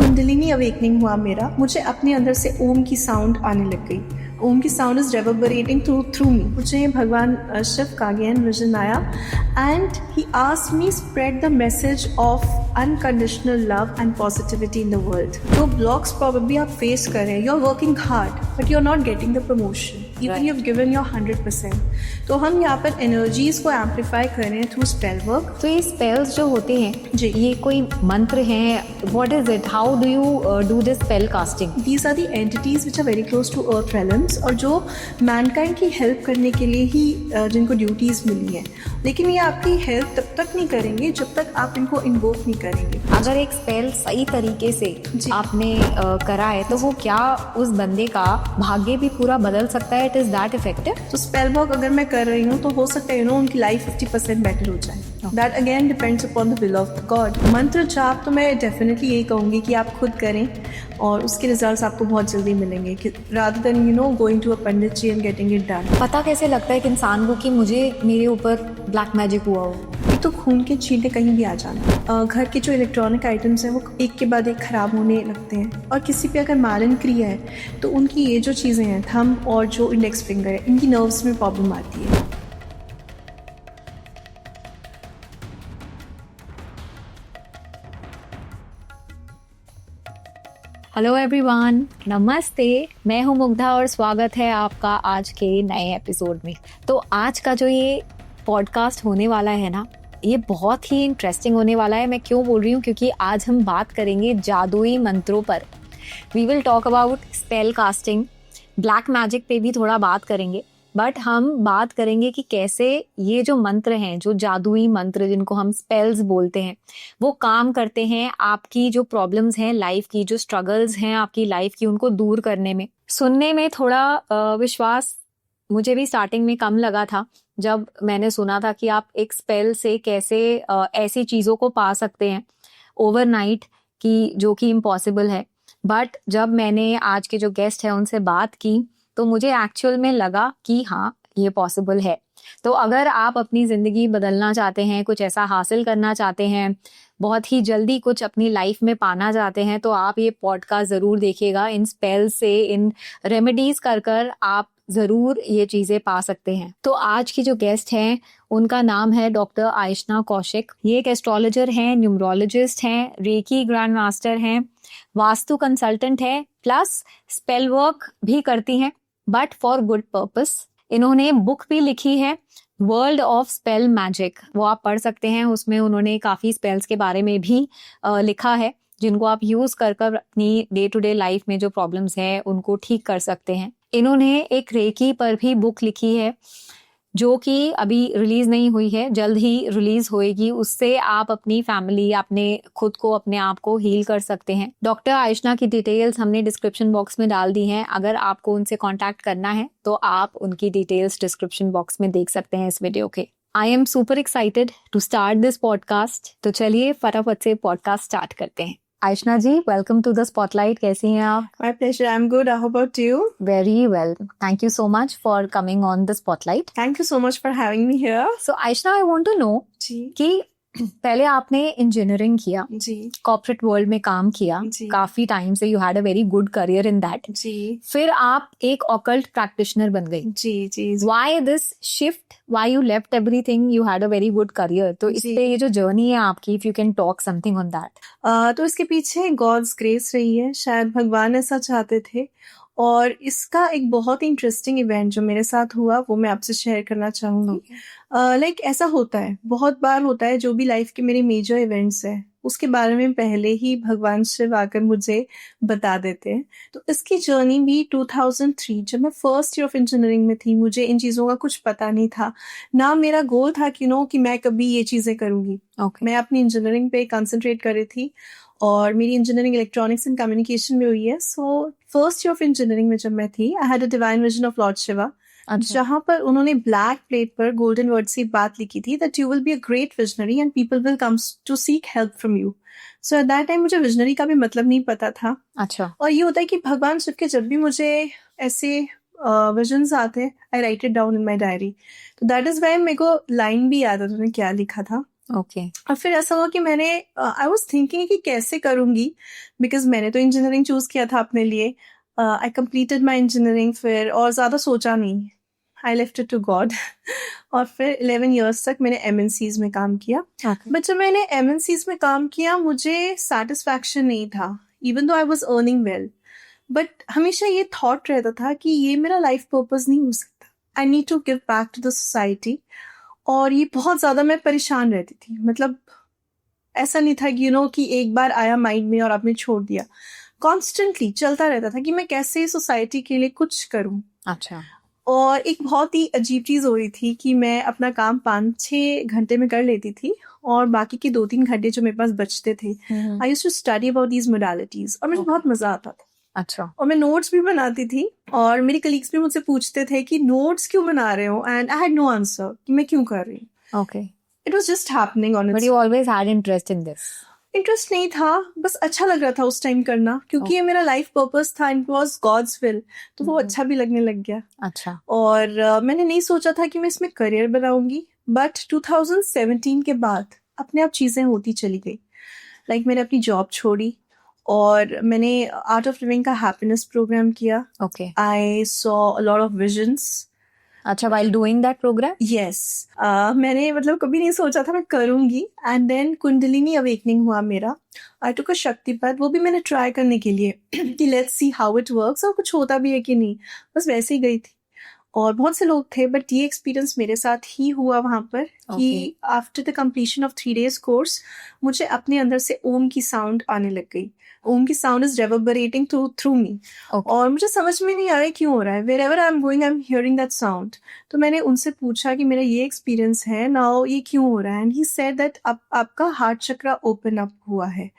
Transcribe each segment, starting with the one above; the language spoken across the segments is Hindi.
कुंडलिनी अवेकनिंग हुआ मेरा, मुझे अपने अंदर से ओम की साउंड आने लग गई। ओम की sound is reverberating through me. मुझे भगवान शिव का अगेन विजन आया and he asked me spread the message of unconditional love and positivity in the world. जो ब्लॉक्स प्रॉब्लली आप फेस कर रहे हैं, you are working hard but you are not getting the promotion even you have given your 100%। तो हम यहाँ पर एनर्जीज को एम्पलीफाई कर रहे हैं थ्रू स्पेल वर्क। तो ये स्पेल्स जो होते हैं जी, ये कोई मंत्र हैं, what is it, how do you do this spell casting? These are the entities which are very close to earth realms और जो मैनकाइंड की हेल्प करने के लिए ही जिनको ड्यूटीज मिली हैं, लेकिन ये आपकी हेल्प तब तक नहीं करेंगे जब तक आप इनको इन्वोक नहीं करेंगे। अगर एक स्पेल सही तरीके से जी। आपने करा है तो वो क्या उस बंदे का भाग्य भी पूरा बदल सकता है? It is that effective? तो स्पेल वर्क अगर मैं कर रही हूँ तो हो सकता है उनकी लाइफ 50% बेटर हो जाए। That again depends upon the will of God. मंत्र जाप तो मैं डेफिनेटली यही कहूँगी कि आप खुद करें और उसके रिजल्ट्स आपको बहुत जल्दी मिलेंगे rather than going to a pandit ji and getting it done. पता कैसे लगता है कि इंसान को कि मेरे ऊपर ब्लैक मैजिक हुआ हो? एक तो खून के छींटे कहीं भी आ जाना, घर के जो इलेक्ट्रॉनिक आइटम्स हैं वो एक के बाद एक खराब होने लगते हैं, और किसी पे अगर मालन क्रिया है तो उनकी ये जो चीज़ें हैं थंब और जो इंडेक्स फिंगर है इनकी नर्व्स में प्रॉब्लम आती है। हेलो एवरीवन, नमस्ते, मैं हूं मुग्धा और स्वागत है आपका आज के नए एपिसोड में। तो आज का जो ये पॉडकास्ट होने वाला है ना, ये बहुत ही इंटरेस्टिंग होने वाला है। मैं क्यों बोल रही हूँ? क्योंकि आज हम बात करेंगे जादुई मंत्रों पर। We will talk about spell casting, black magic पे भी थोड़ा बात करेंगे, बट हम बात करेंगे कि कैसे ये जो मंत्र हैं, जो जादुई मंत्र जिनको हम स्पेल्स बोलते हैं, वो काम करते हैं आपकी जो प्रॉब्लम्स हैं लाइफ की, जो स्ट्रगल्स हैं आपकी लाइफ की, उनको दूर करने में। सुनने में थोड़ा विश्वास मुझे भी स्टार्टिंग में कम लगा था जब मैंने सुना था कि आप एक स्पेल से कैसे ऐसी चीज़ों को पा सकते हैं ओवरनाइट की, जो कि इम्पॉसिबल है। बट जब मैंने आज के जो गेस्ट हैं उनसे बात की तो मुझे एक्चुअल में लगा कि हाँ, ये पॉसिबल है। तो अगर आप अपनी ज़िंदगी बदलना चाहते हैं, कुछ ऐसा हासिल करना चाहते हैं, बहुत ही जल्दी कुछ अपनी लाइफ में पाना चाहते हैं, तो आप ये पॉडकास्ट ज़रूर देखिएगा। इन स्पेल्स से, इन रेमेडीज़ कर आप ज़रूर ये चीज़ें पा सकते हैं। तो आज की जो गेस्ट हैं उनका नाम है डॉक्टर आयशना कौशिक। ये एक एस्ट्रोलॉजर हैं, न्यूमरोलॉजिस्ट हैं, रेकी ग्रैंड मास्टर हैं, वास्तु कंसल्टेंट है, प्लस स्पेल वर्क भी करती हैं, बट फॉर गुड पर्पस। इन्होंने बुक भी लिखी है, वर्ल्ड ऑफ स्पेल मैजिक, वो आप पढ़ सकते हैं। उसमें उन्होंने काफ़ी स्पेल्स के बारे में भी लिखा है, जिनको आप यूज़ कर अपनी डे टू डे लाइफ में जो प्रॉब्लम्स हैं उनको ठीक कर सकते हैं। इन्होंने एक रेकी पर भी बुक लिखी है जो कि अभी रिलीज नहीं हुई है, जल्द ही रिलीज होएगी। उससे आप अपनी फैमिली, अपने खुद को, अपने आप को हील कर सकते हैं। डॉक्टर आयशना की डिटेल्स हमने डिस्क्रिप्शन बॉक्स में डाल दी हैं। अगर आपको उनसे कांटेक्ट करना है तो आप उनकी डिटेल्स डिस्क्रिप्शन बॉक्स में देख सकते हैं इस वीडियो के। I am super excited to start this podcast. तो चलिए फटाफट से पॉडकास्ट स्टार्ट करते हैं। Aishna ji, welcome to the spotlight. कैसी हैं आप? My pleasure, I am good, how about you? Very well, thank you so much for coming on the spotlight. Thank you so much for having me here. So Aishna, I want to know कि पहले आपने इंजीनियरिंग किया जी, कॉर्पोरेट वर्ल्ड में काम किया जी, काफी टाइम से, you had a very good career in that. जी, फिर आप एक ऑकल्ट प्रैक्टिशनर बन गई। जी। Why this shift, why you left everything, you had a very good career? तो इस पे ये जो जर्नी है आपकी, if you can talk something on that. तो इसके पीछे गॉड्स ग्रेस रही है, शायद भगवान ऐसा चाहते थे। और इसका एक बहुत ही इंटरेस्टिंग इवेंट जो मेरे साथ हुआ वो मैं आपसे शेयर करना चाहूँगी। लाइक ऐसा होता है, बहुत बार होता है, जो भी लाइफ के मेरे मेजर इवेंट्स हैं उसके बारे में पहले ही भगवान शिव आकर मुझे बता देते हैं। तो इसकी जर्नी भी 2003, जब मैं फर्स्ट ईयर ऑफ इंजीनियरिंग में थी, मुझे इन चीज़ों का कुछ पता नहीं था, ना मेरा गोल था कि मैं कभी ये चीज़ें करूँगी। मैं अपनी इंजीनियरिंग पे कंसंट्रेट कर रही थी और मेरी इंजीनियरिंग इलेक्ट्रॉनिक्स एंड कम्युनिकेशन में हुई है। So first year of engineering में जब मैं थी, I had a divine vision of lord Shiva, जहाँ पर उन्होंने ब्लैक प्लेट पर गोल्डन वर्ड से बात लिखी थी that you will be a great visionary and people will come to seek help from you. So at that time मुझे विजनरी का भी मतलब नहीं पता था। अच्छा। और ये होता है कि भगवान शिव के जब भी मुझे ऐसे विजन्स आते हैं, I write it down in my diary. तो दैट इज वाई मेरे को लाइन भी याद है उन्होंने क्या लिखा था। ओके और फिर ऐसा हुआ कि मैंने आई वाज थिंकिंग कि कैसे करूँगी, बिकॉज मैंने तो इंजीनियरिंग चूज़ किया था अपने लिए. आई कंप्लीटेड माई इंजीनियरिंग फिर, और ज़्यादा सोचा नहीं. I left it to God. और फिर 11 ईयर्स तक मैंने MNCs में काम किया. ओके बट जब मैंने MNCs में काम किया मुझे सेटिस्फैक्शन नहीं था, even though I was earning well. But हमेशा ये थॉट रहता था कि ये मेरा लाइफ पर्पस नहीं हो सकता. I need to give back to the society. और ये बहुत ज़्यादा मैं परेशान रहती थी. मतलब ऐसा नहीं था कि कि एक बार आया माइंड में और आपने छोड़ दिया. कॉन्स्टेंटली चलता रहता था कि मैं कैसे सोसाइटी के लिए कुछ करूं. अच्छा और एक बहुत ही अजीब चीज़ हो रही थी कि मैं अपना काम 5-6 घंटे में कर लेती थी, और बाकी के 2-3 घंटे जो मेरे पास बचते थे, I used to study about these modalities, और मुझे बहुत मजा आता था. अच्छा और मैं नोट्स भी बनाती थी, और मेरी कलीग्स भी मुझसे पूछते थे कि नोट्स क्यों बना रहे हो, and I had no answer कि मैं क्यों कर रही हूँ. Okay it was just happening on but it's. You always had interest in this. Interest नहीं था, बस अच्छा लग रहा था उस टाइम करना, क्योंकि ये मेरा लाइफ पर्पस था, इट वाज गॉड्स विल. तो वो अच्छा भी लगने लग गया. अच्छा और मैंने नहीं सोचा था कि मैं इसमें करियर बनाऊंगी. बट 2017 के बाद अपने आप चीज़ें होती चली गई. लाइक मैंने अपनी जॉब छोड़ी, और मैंने आर्ट ऑफ लिविंग का हैप्पीनेस प्रोग्राम किया. Okay I saw a lot of visions. अच्छा while doing that program. Yes. मैंने मतलब कभी नहीं सोचा था मैं करूंगी. एंड देन कुंडलिनी अवेकनिंग हुआ मेरा. आई टुक अ शक्तिपथ, वो भी मैंने ट्राई करने के लिए कि let's see how it works, और कुछ होता भी है कि नहीं. बस वैसे ही गई थी, और बहुत से लोग थे. बट ये एक्सपीरियंस मेरे साथ ही हुआ वहाँ पर कि after the completion of 3 days course मुझे अपने अंदर से ओम की साउंड आने लग गई. ओम की साउंड इज रेवर्बरेटिंग थ्रू मी. और मुझे समझ में नहीं आ रहा है क्यों हो रहा है. Wherever I am going I am hearing that sound. तो मैंने उनसे पूछा कि मेरा ये एक्सपीरियंस है नाउ, ये क्यों हो रहा है. एंड ही सेड दैट आपका हार्ट चक्रा ओपन अप हुआ है,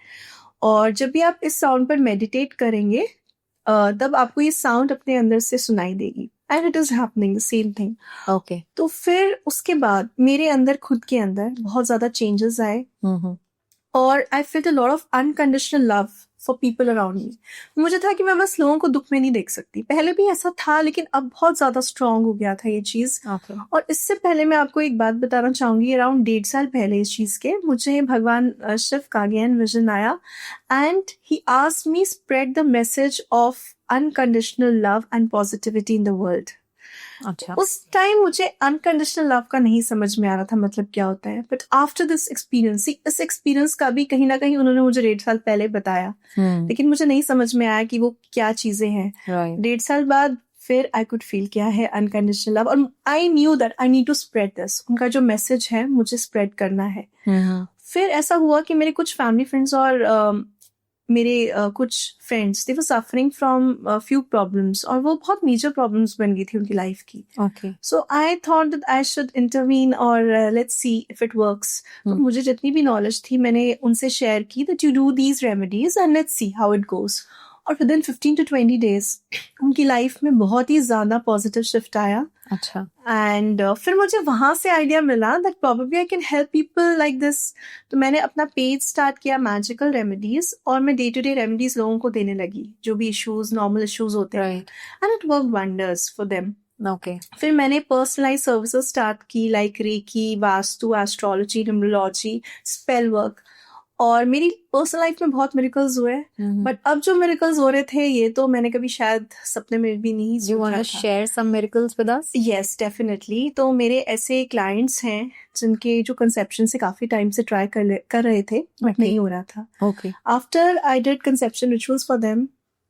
और जब भी आप इस साउंड पर मेडिटेट करेंगे तब आपको ये साउंड अपने अंदर से सुनाई देगी. And it is happening the same thing. Okay तो फिर उसके बाद मेरे अंदर, खुद के अंदर बहुत ज्यादा चेंजेस आए, और I feel a lot of unconditional love for people around me. मुझे था कि मैं बस लोगों को दुख में नहीं देख सकती. पहले भी ऐसा था, लेकिन अब बहुत ज्यादा स्ट्रांग हो गया था ये चीज. ओके और इससे पहले मैं आपको एक बात बताना चाहूंगी. अराउंड 1.5 साल पहले इस चीज के मुझे भगवान शिव का अगेन विजन आया, and he asked me spread the message of unconditional love and positivity in the world. अच्छा उस टाइम मुझे अनकंडीशनल लव का नहीं समझ में आ रहा था मतलब क्या होता है. बट आफ्टर दिस एक्सपीरियंस, इस एक्सपीरियंस का भी कहीं ना कहीं उन्होंने मुझे 1.5 साल पहले बताया, लेकिन मुझे नहीं समझ में आया कि वो क्या चीजें हैं. 1.5 साल बाद फिर आई कुड फील क्या है अनकंडीशनल लव, और I knew that I need to spread this. उनका जो मैसेज है मुझे स्प्रेड करना है. फिर ऐसा हुआ कि मेरे कुछ फैमिली फ्रेंड्स और मेरे कुछ friends, they were suffering from few problems, और वो बहुत मेजर प्रॉब्लम्स बन गई थी उनकी लाइफ की. Okay so I thought that I should intervene, और let's see if it works. तो मुझे जितनी भी नॉलेज थी मैंने उनसे शेयर की that you do these remedies and let's see how it goes. और विद इन 15 to 20 days उनकी लाइफ में बहुत ही ज्यादा पॉजिटिव शिफ्ट आया. अच्छा एंड फिर मुझे वहां से आइडिया मिला that probably I can help people like this. तो मैंने अपना पेज स्टार्ट किया मैजिकल रेमेडीज, और मैं डे टू डे रेमेडीज लोगों को देने लगी, जो भी इश्यूज, नॉर्मल इश्यूज होते हैं. And it work wonders for them. Okay फिर मैंने पर्सनलाइज सर्विसेज स्टार्ट की, like reiki, vastu, astrology, numerology, spell work. और मेरी पर्सनल लाइफ में बहुत मिरेकल्स हुए. बट अब जो मिरेकल्स हो रहे थे, ये तो मैंने कभी शायद सपने में भी नहीं सोचा था. You want to share some miracles with us? Yes, definitely. तो मेरे ऐसे क्लाइंट्स हैं जिनके जो कंसेप्शन से काफी टाइम से ट्राई कर रहे थे, बट नहीं हो रहा था. Okay. After I did conception rituals for them,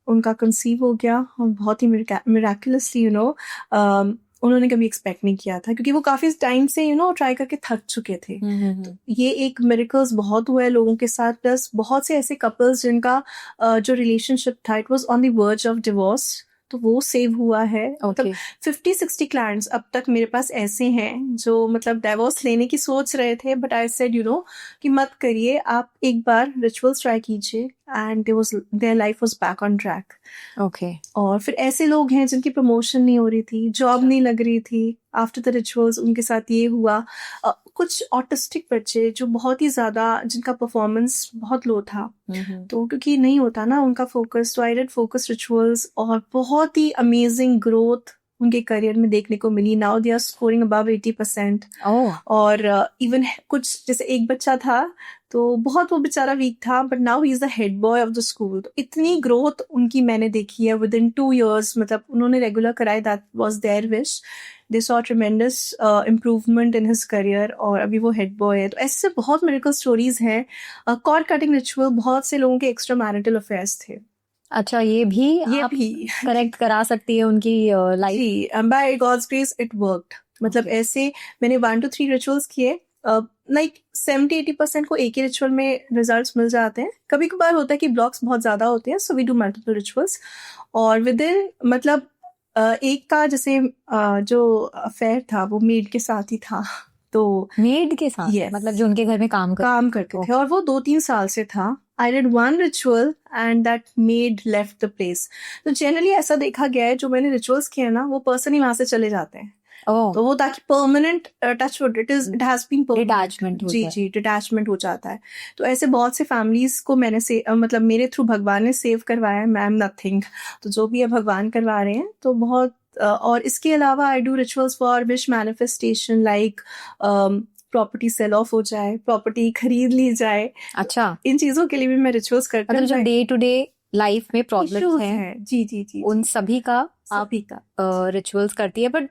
उनका कंसीव हो गया, और बहुत ही मिराकुलसली उन्होंने कभी एक्सपेक्ट नहीं किया था, क्योंकि वो काफी टाइम से ट्राई करके थक चुके थे. तो ये एक मिरेकल्स बहुत हुआ है लोगों के साथ. प्लस बहुत से ऐसे कपल्स जिनका जो रिलेशनशिप था, it was on the verge of divorce, तो वो सेव हुआ है. मतलब 50-60 क्लाइंट्स अब तक मेरे पास ऐसे हैं जो मतलब डाइवोर्स लेने की सोच रहे थे, बट आई सेड कि मत करिए, आप एक बार रिचुअल्स ट्राई कीजिए, and their life was back on track. Okay. और फिर ऐसे लोग हैं जिनकी प्रमोशन नहीं हो रही थी, जॉब नहीं लग रही थी, आफ्टर द रिचुअल्स उनके साथ ये हुआ. कुछ ऑटिस्टिक बच्चे जो बहुत ही ज्यादा, जिनका परफॉर्मेंस बहुत लो था, तो क्योंकि नहीं होता ना उनका फोकस, तो आई डिड फोकस रिचुअल्स, और बहुत ही अमेजिंग ग्रोथ, उनके करियर में देखने को मिली. Now they are scoring above 80%. और इवन कुछ जैसे एक बच्चा था तो बहुत वो बेचारा वीक था, but now he is the head boy of the school. तो इतनी ग्रोथ उनकी मैंने देखी है विद इन 2 years. मतलब उन्होंने रेगुलर कराए, that was their wish. They saw tremendous improvement in his career और अभी वो हेड बॉय है. तो ऐसे बहुत मेडिकल स्टोरीज हैं. कॉर्ड कटिंग रिचुअल, बहुत से लोगों के एक्स्ट्रा मैरिटल अफेयर्स थे. अच्छा, ये भी करेक्ट करा सकती है उनकी लाइफ. जी, by God's grace it worked. मतलब ऐसे मैंने 1 to 3 रिचुअल्स किए. लाइक 70-80% को एक ही रिचुअल में रिजल्ट्स मिल जाते हैं. कभी कभार होता है कि ब्लॉक्स बहुत ज्यादा होते हैं, so we do multiple rituals. और विद इन मतलब एक का जैसे जो अफेयर था वो मेड के साथ ही था. तो मेड के साथ? Yes. मतलब जो उनके घर में काम करते थे, और वो 2-3 साल से था. I did 1 ritual and that maid left the place. तो जनरली ऐसा देखा गया है, जो मैंने रिचुअल्स किए हैं ना, वो पर्सन ही वहां से चले जाते हैं. तो वो ताकि permanent touchwood, it has been detachment जी डिटैचमेंट हो जाता है. तो ऐसे बहुत से फैमिलीज को मैंने मतलब मेरे थ्रू भगवान ने सेव करवाया है. मैं एम नथिंग. तो जो भी है भगवान करवा रहे हैं. तो बहुत और इसके अलावा I do rituals for wish manifestation, like property sale off हो जाए, प्रॉपर्टी खरीद ली जाए. अच्छा, इन चीजों के लिए भी मैं रिचुअल्स करती हूँ. मतलब जो डे टू डे लाइफ में प्रॉब्लम्स हैं, जी उन सभी का आप रिचुअल्स करती है. बट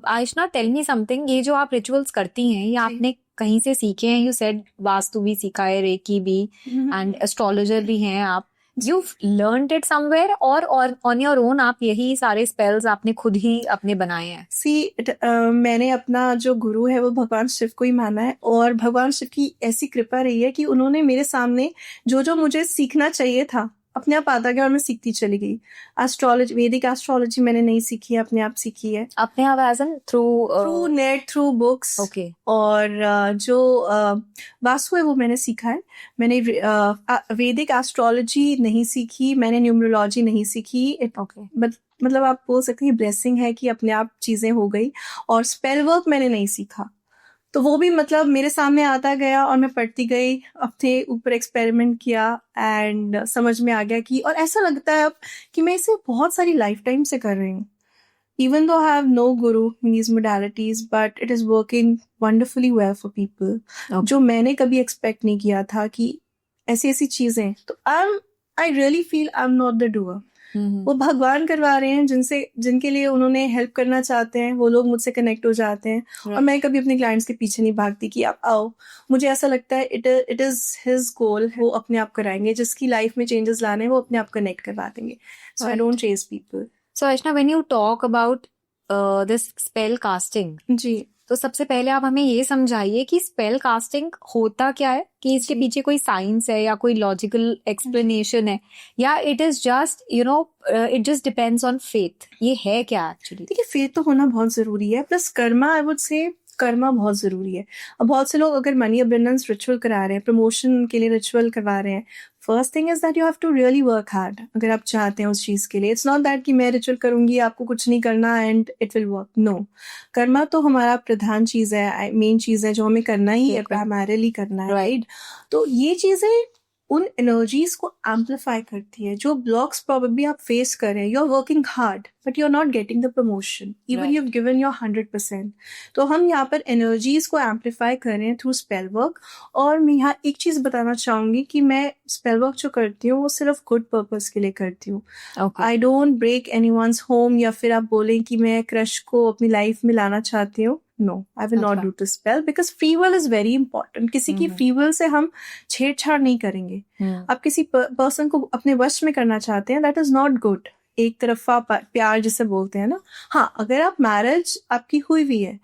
आयशना, टेल मी समथिंग, ये जो आप रिचुअल्स करती हैं, ये आपने कहीं से सीखे हैं? यू सेड वास्तु भी सीखा है, रेकी भी, एंड एस्ट्रोलॉजर भी हैं आप. You've learned it somewhere or on your own आप यही सारे स्पेल्स आपने खुद ही अपने बनाए हैं? मैंने अपना जो गुरु है वो भगवान शिव को ही माना है. और भगवान शिव की ऐसी कृपा रही है कि उन्होंने मेरे सामने जो मुझे सीखना चाहिए था अपने आप आता गया और मैं सीखती चली गई. एस्ट्रोलॉजी, वैदिक एस्ट्रोलॉजी मैंने नहीं सीखी है, अपने आप सीखी है. अपने आप as an through net, through books. Okay. और जो वास्तु है वो मैंने सीखा है. मैंने वैदिक एस्ट्रोलॉजी नहीं सीखी, मैंने न्यूमरोलॉजी नहीं सीखी. मतलब आप बोल सकते हैं ब्लेसिंग है कि अपने आप चीजें हो गई. और स्पेल वर्क मैंने नहीं सीखा. तो वो भी मतलब मेरे सामने आता गया और मैं पढ़ती गई, अपने ऊपर एक्सपेरिमेंट किया एंड समझ में आ गया कि, और ऐसा लगता है अब कि मैं इसे बहुत सारी लाइफ टाइम से कर रही हूँ. Even though I have no guru in these modalities, but it is working wonderfully well for people. जो मैंने कभी एक्सपेक्ट नहीं किया था कि ऐसी चीजें. तो I really feel I'm not the doer. वो भगवान करवा रहे हैं, जिनके लिए उन्होंने हेल्प करना चाहते हैं, वो लोग मुझसे कनेक्ट हो जाते हैं. और मैं कभी अपने क्लाइंट्स के पीछे नहीं भागती कि आप आओ. मुझे ऐसा लगता है इट इज हिज गोल, वो अपने आप कराएंगे. जिसकी लाइफ में चेंजेस लाने वो अपने आप कनेक्ट करवा देंगे. So I don't chase people. So Aishna, when you talk about this spell casting, जी, तो सबसे पहले आप हमें ये समझाइए कि स्पेल कास्टिंग होता क्या है, कि इसके पीछे कोई साइंस है या कोई लॉजिकल एक्सप्लेनेशन है, या it is just it just depends on faith. ये है क्या एक्चुअली? देखिए, फेथ तो होना बहुत जरूरी है, plus Karma, I would say Karma बहुत जरूरी है. अब बहुत से लोग अगर मनी अबंडेंस रिचुअल करा रहे हैं, प्रमोशन के लिए रिचुअल करवा रहे हैं, first thing is that you have to really work hard. अगर आप चाहते हैं उस चीज के लिए, इट्स नॉट दैट कि मैं रिचुअल करूंगी, आपको कुछ नहीं करना and it will work. No, karma तो हमारा प्रधान चीज है, मेन चीज है, जो हमें करना ही है, प्राइमरीली करना है, राइट. तो ये चीजें उन एनर्जीज को एम्पलीफाई करती है. जो ब्लॉक्स प्रोबेबली आप फेस कर रहे हैं, you are working hard but you are not getting the promotion, even you have given your 100%. तो हम यहाँ पर एनर्जीज को एम्पलीफाई कर रहे हैं थ्रू स्पेल वर्क. और मैं यहाँ एक चीज बताना चाहूंगी कि मैं स्पेल वर्क जो करती हूँ वो सिर्फ गुड पर्पस के लिए करती हूँ. I don't break anyone's home, या फिर आप बोलें कि मैं क्रश को अपनी लाइफ में लाना चाहती हूँ. No, I will not do the spell because free will is very important. किसी की free will से हम छेड़छाड़ नहीं करेंगे. आप किसी पर्सन को अपने वश में करना चाहते हैं, that is not good. एक तरफा प्यार जिसे बोलते हैं ना. हाँ, अगर आप मैरिज आपकी हुई हुई है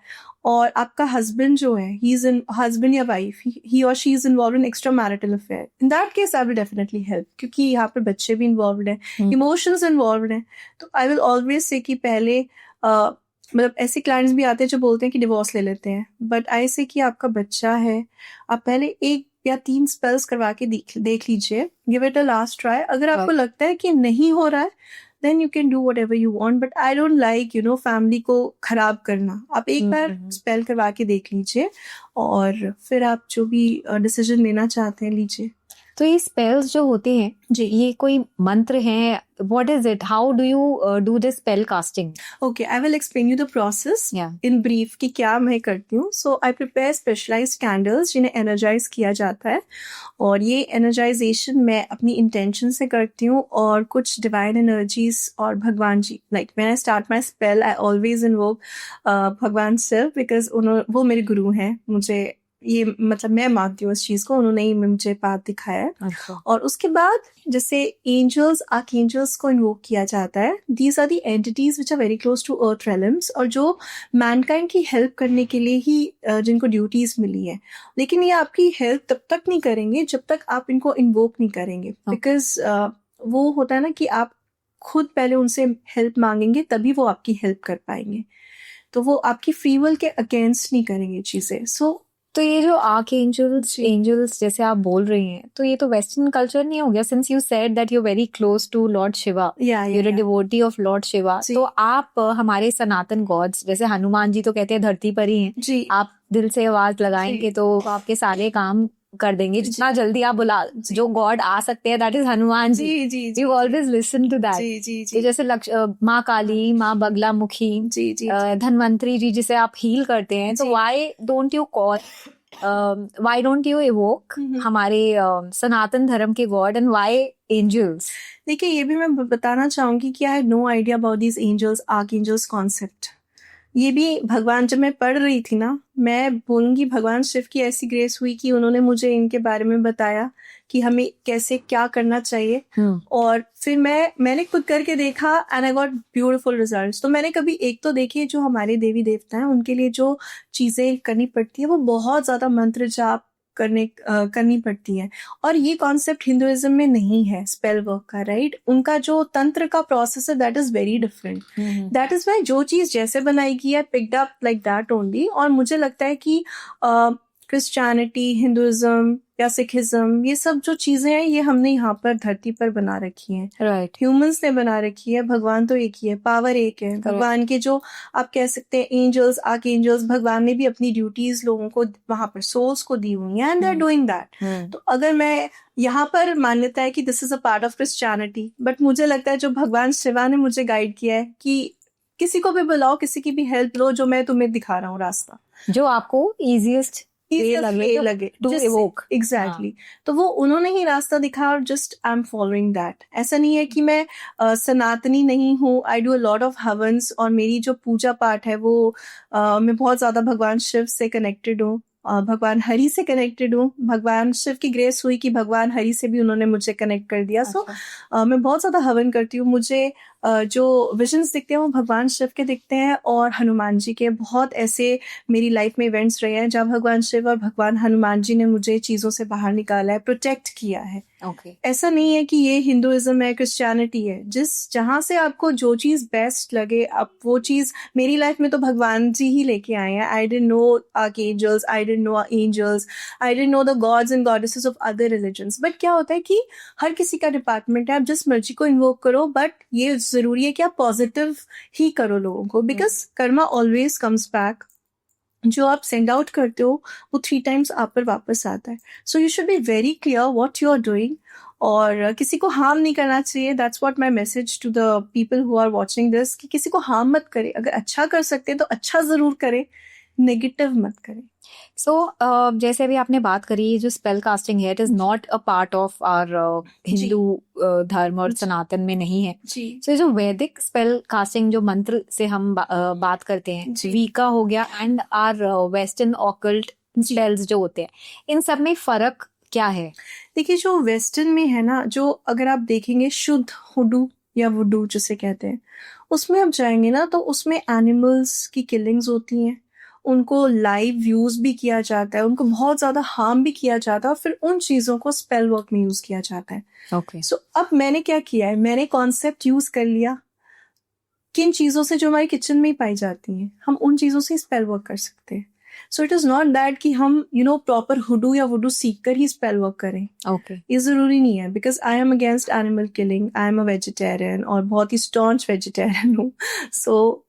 और आपका हस्बैंड जो है, he is in husband या wife, he or she is involved in extra marital affair, in that case I will definitely help, क्योंकि यहाँ पर बच्चे भी involved हैं, emotions involved हैं. तो I will always say कि पहले मतलब ऐसे क्लाइंट्स भी आते हैं जो बोलते हैं कि डिवोर्स ले लेते हैं, बट ऐसे कि आपका बच्चा है, आप पहले 1 या 3 स्पेल्स करवा के देख लीजिए. Give it a last try. अगर आपको लगता है कि नहीं हो रहा है, then you can do whatever you want. But I don't like family को खराब करना. आप एक बार स्पेल करवा के देख लीजिए और फिर आप जो भी डिसीजन लेना चाहते हैं लीजिए. तो ये स्पेल्स जो होते हैं जी। ये कोई मंत्र हैं? What is it? How do you do this spell casting? Okay, I will explain you the process Yeah. In brief कि क्या मैं करती हूँ. सो आई प्रिपेयर स्पेशलाइज्ड कैंडल्स जिन्हें एनर्जाइज किया जाता है, और ये एनर्जाइजेशन मैं अपनी इंटेंशन से करती हूँ और कुछ डिवाइन एनर्जीज और भगवान जी, like when I start my spell I always invoke भगवान सिर्फ, बिकॉज वो मेरे गुरु हैं. मुझे ये मतलब मैं मानती हूँ इस चीज को, उन्होंने ही मुझे पाथ दिखाया है. अच्छा. और उसके बाद जैसे एंजल्स, आर्कएंजल्स को इन्वोक किया जाता है. These are the entities which are very close to earth realms, और जो मैनकाइंड की हेल्प करने के लिए ही जिनको ड्यूटीज मिली है. लेकिन ये आपकी हेल्प तब तक नहीं करेंगे जब तक आप इनको इन्वोक नहीं करेंगे, बिकॉज वो होता है ना कि आप खुद पहले उनसे हेल्प मांगेंगे तभी वो आपकी हेल्प कर पाएंगे. तो वो आपकी फ्री विल के अगेंस्ट नहीं करेंगे चीजें. तो ये जो आर्कएंजल्स, जी. एंजल्स जैसे आप बोल रही हैं, तो ये तो वेस्टर्न कल्चर नहीं हो गया? Since you said that you very close to lord Shiva, you're a devotee of lord Shiva, जी. तो आप हमारे सनातन गॉड्स जैसे हनुमान जी तो कहते हैं धरती पर ही हैं. जी. आप दिल से आवाज लगाएंगे तो आपके सारे काम कर देंगे जितना जल्दी आप बुला. जो गॉड आ सकते हैं दैट इज हनुमान जी. जी जी जी. You always listen to that. जी जी तो जी. जैसे माँ काली, माँ बगला मुखी, जी जी. धन्वंतरी जी जिसे आप हील करते हैं, तो जी. why don't you evoke हमारे सनातन धर्म के गॉड, एंड why angels? देखिए, ये भी मैं बताना चाहूंगी कि I had no idea about these angels, archangels concept. ये भी भगवान, जब मैं पढ़ रही थी ना, मैं बोलूंगी भगवान शिव की ऐसी ग्रेस हुई कि उन्होंने मुझे इनके बारे में बताया कि हमें कैसे क्या करना चाहिए. और फिर मैंने खुद करके देखा and I got beautiful results. तो मैंने कभी एक तो देखिए, जो हमारे देवी देवता हैं उनके लिए जो चीजें करनी पड़ती है वो बहुत ज्यादा मंत्र जाप करनी पड़ती है. और ये कॉन्सेप्ट हिंदुइज्म में नहीं है स्पेल वर्क का, राइट. उनका जो तंत्र का प्रोसेस है that is very different. That is why जो चीज जैसे बनाएगी है picked up like that only. और मुझे लगता है कि क्रिश्चियनिटी, हिंदुइज्म या सिखिज्म, ये सब जो चीजें हैं ये हमने यहाँ पर धरती पर बना रखी हैं. राइट. ह्यूमंस ने बना रखी है. भगवान तो एक ही है, पावर एक है. भगवान के जो आप कह सकते हैं एंजल्स, आर्कएंजल्स, भगवान ने भी अपनी ड्यूटीज लोगों को वहां पर सोल्स को दी हुई है, and they are doing that. तो अगर मैं यहाँ पर मान्यता है कि this is a part of Christianity, but मुझे लगता है जो भगवान शिवा ने मुझे गाइड किया है कि किसी को भी बुलाओ, किसी की भी हेल्प लो, जो मैं तुम्हें दिखा रहा हूँ रास्ता, जो आपको इजीएस्ट लगे टू evoke. एग्जैक्टली. तो वो उन्होंने ही रास्ता दिखा, और just I am following that. ऐसा नहीं है कि मैं सनातनी नहीं हूँ. I do a lot of havans, और मेरी जो पूजा पाठ है वो मैं बहुत ज्यादा भगवान शिव से कनेक्टेड हूँ, भगवान हरि से कनेक्टेड हूँ. भगवान शिव की ग्रेस हुई कि भगवान हरि से भी उन्होंने मुझे कनेक्ट कर दिया. सो मैं बहुत ज्यादा हवन करती हूँ. मुझे जो विजन्स दिखते हैं वो भगवान शिव के दिखते हैं और हनुमान जी के. बहुत ऐसे मेरी लाइफ में इवेंट्स रहे हैं जब भगवान शिव और भगवान हनुमान जी ने मुझे चीजों से बाहर निकाला है, प्रोटेक्ट किया है. ऐसा नहीं है कि ये हिंदुइज्म है, क्रिश्चियनिटी है. जहां से आपको जो चीज बेस्ट लगे आप वो चीज. मेरी लाइफ में तो भगवान जी ही लेके आए हैं. I didn't know archangels, I didn't know angels, I didn't know the gods and goddesses of other religions. But क्या होता है कि हर किसी का डिपार्टमेंट है, आप जिस मर्जी को इन्वोक करो, बट ये जरूरी है कि आप पॉजिटिव ही करो लोगों को, because Karma always comes back. जो आप सेंड आउट करते हो वो 3 times आप पर वापस आता है. So you should be very clear what you are doing, और किसी को हार्म नहीं करना चाहिए. That's what my message to the people who are watching this, कि किसी को हार्म मत करें. अगर अच्छा कर सकते हैं तो अच्छा जरूर करें, नेगेटिव मत करें. सो जैसे अभी आपने बात करी, ये जो स्पेल कास्टिंग है, it is not a part of our Hindu धर्म और सनातन में नहीं है. सो जो वैदिक स्पेल कास्टिंग, जो मंत्र से हम बात करते हैं, वीका हो गया, and are western occult spells जो होते हैं, इन सब में फर्क क्या है? देखिए, जो वेस्टर्न में है ना, जो अगर आप देखेंगे शुद्ध हुडू या वुडू जिसे कहते हैं, उसमें आप जाएंगे ना तो उसमें एनिमल्स की किलिंग्स होती हैं, उनको लाइव यूज भी किया जाता है, उनको बहुत ज्यादा हार्म भी किया जाता है, और फिर उन चीजों को स्पेल वर्क में यूज किया जाता है. ओके. सो अब मैंने क्या किया है, मैंने कॉन्सेप्ट यूज कर लिया. किन चीजों से जो हमारे किचन में ही पाई जाती हैं, हम उन चीजों से स्पेल वर्क कर सकते हैं. So it is not that कि हम प्रॉपर हुडू या वुडू सीख कर ही स्पेल वर्क करें. ओके. ये जरूरी नहीं है, because I am against animal killing. I am a vegetarian, और बहुत ही स्टॉन्च वेजिटेरियन हूँ. सो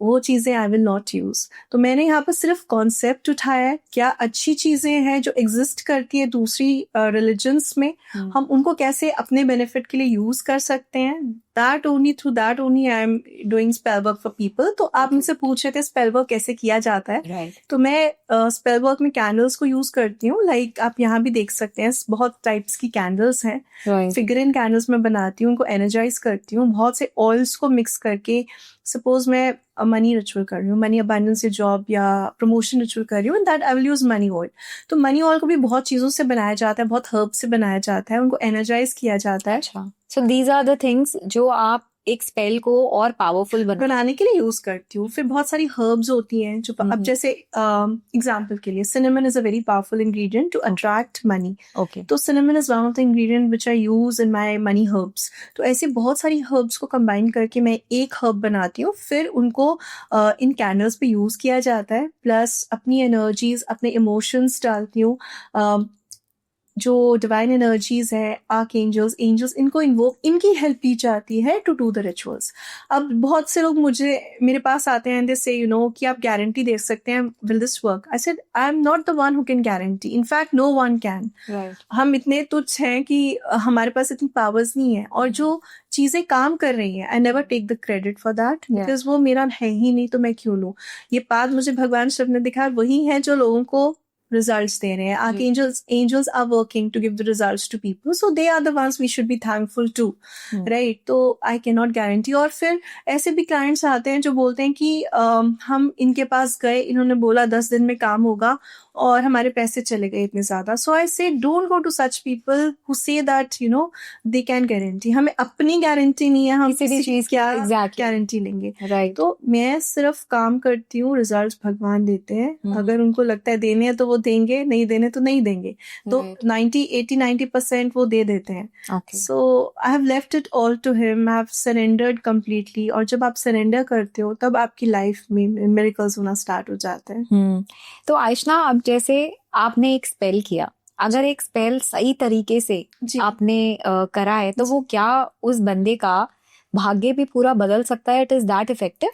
वो चीज़ें आई विल नॉट यूज़। तो मैंने यहाँ पर सिर्फ कॉन्सेप्ट उठाया है, क्या अच्छी चीज़ें हैं जो एग्जिस्ट करती है दूसरी रिलीजन्स में, हम उनको कैसे अपने बेनिफिट के लिए यूज़ कर सकते हैं। That only through that only I am doing spell work for people. तो आप मुझसे पूछ रहे थे स्पेल वर्क कैसे किया जाता है। तो मैं स्पेल वर्क में कैंडल्स को यूज़ करती हूँ। लाइक आप यहाँ भी देख सकते हैं, बहुत टाइप्स की कैंडल्स हैं। फिगरिन कैंडल्स मैं बनाती हूँ, उनको एनर्जाइज करती हूँ बहुत से ऑयल्स को मिक्स करके। सपोज मैं मनी रिचुअल कर रही हूँ, मनी अबंडेंस या जॉब या प्रमोशन रिचुअल कर रही हूँ, and that I will use money oil. तो मनी ऑयल को भी बहुत चीज़ों से बनाया जाता है, बहुत हर्ब से बनाया जाता है, उनको एनर्जाइज किया जाता है। So these are the things जो आप एक स्पेल को और पावरफुल बनाने के लिए यूज करती हूँ। फिर बहुत सारी हर्ब्स होती हैं जो अब जैसे एग्जांपल के लिए cinnamon is a very powerful ingredient to attract money. तो cinnamon is one of the ingredient which I use in my money herbs. तो ऐसे बहुत सारी हर्ब्स को कंबाइन करके मैं एक हर्ब बनाती हूँ, फिर उनको इन कैंडल्स पे यूज किया जाता है। प्लस अपनी एनर्जीज, अपने इमोशंस डालती हूँ। जो डिवाइन एनर्जीज है, आर्क एंजल्स, एंजल्स, इनको इन्वोक, इनकी हेल्प ली जाती है टू डू द रिचुअल्स। अब बहुत से लोग मेरे पास आते हैं, दे से कि आप गारंटी दे सकते हैं will this work. I said I am not the one who can guarantee, in fact no one can. हम इतने तुच्छ हैं कि हमारे पास इतनी पावर्स नहीं है, और जो चीजें काम कर रही हैं, I never take the credit for that, because वो मेरा है ही नहीं, तो मैं क्यों लूं। ये पाथ मुझे भगवान शिव ने दिखाया, वही है जो लोगों को results दे रहे हैं। Archangels are working to give the results to people, so they are the ones we should be thankful to, right? तो I cannot guarantee। और फिर ऐसे भी clients आते हैं जो बोलते हैं कि हम इनके पास गए, इन्होंने बोला 10 दिन में काम होगा और हमारे पैसे चले गए इतने ज्यादा। So I say don't go to such people who say that they can guarantee। हमें अपनी गारंटी नहीं है, हम किसी चीज क्या गारंटी लेंगे। तो मैं सिर्फ काम करती हूँ, रिजल्ट भगवान देते हैं। अगर उनको लगता है देने हैं तो वो देंगे, नहीं देने तो नहीं देंगे। तो 90% वो दे देते हैं। So I have left it all to him, I have surrendered completely. और जब आप सरेंडर करते हो तब आपकी लाइफ में मिरेकल्स होना स्टार्ट हो जाते हैं। तो आयशना, अब जैसे आपने एक स्पेल किया, अगर एक स्पेल सही तरीके से आपने करा है तो वो क्या उस बंदे का भाग्य भी पूरा बदल सकता है? It is that effective?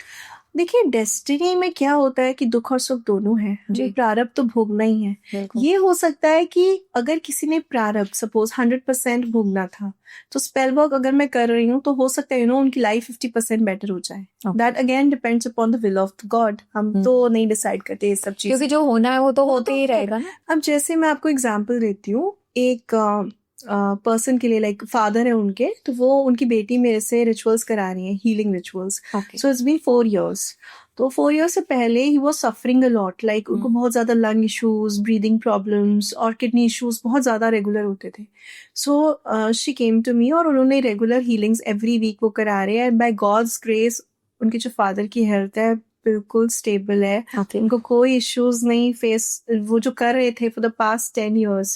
देखिए, डेस्टिनी में क्या होता है कि दुख और सुख दोनों है, प्रारब्ध तो भोगना ही है। ये हो सकता है कि अगर किसी ने प्रारब्ध सपोज 100% भोगना था, तो स्पेल वर्क अगर मैं कर रही हूँ तो हो सकता है उनकी लाइफ 50% बेटर हो जाए। That again depends upon the will of God. हम तो नहीं डिसाइड करते ये सब चीज, क्योंकि जो होना है वो तो होते ही रहेगा ना। अब जैसे मैं आपको एग्जाम्पल देती हूँ, एक पर्सन के लिए, लाइक फादर है उनके, तो वो उनकी बेटी मेरे से रिचुअल्स करा रही है, healing rituals. So it's been 4 years। तो 4 years से पहले ही वो सफरिंग अ लॉट, लाइक उनको बहुत ज्यादा लंग इश्यूज, ब्रीदिंग प्रॉब्लम्स और किडनी इश्यूज बहुत ज्यादा रेगुलर होते थे। So she came to me और उन्होंने रेगुलर हीलिंग्स एवरी वीक वो करा रहे हैं। बाय गॉड्स ग्रेस उनकी जो फादर की हेल्थ है बिल्कुल स्टेबल है। उनको कोई इश्यूज नहीं फेस, वो जो कर रहे थे फॉर द पास्ट 10 years,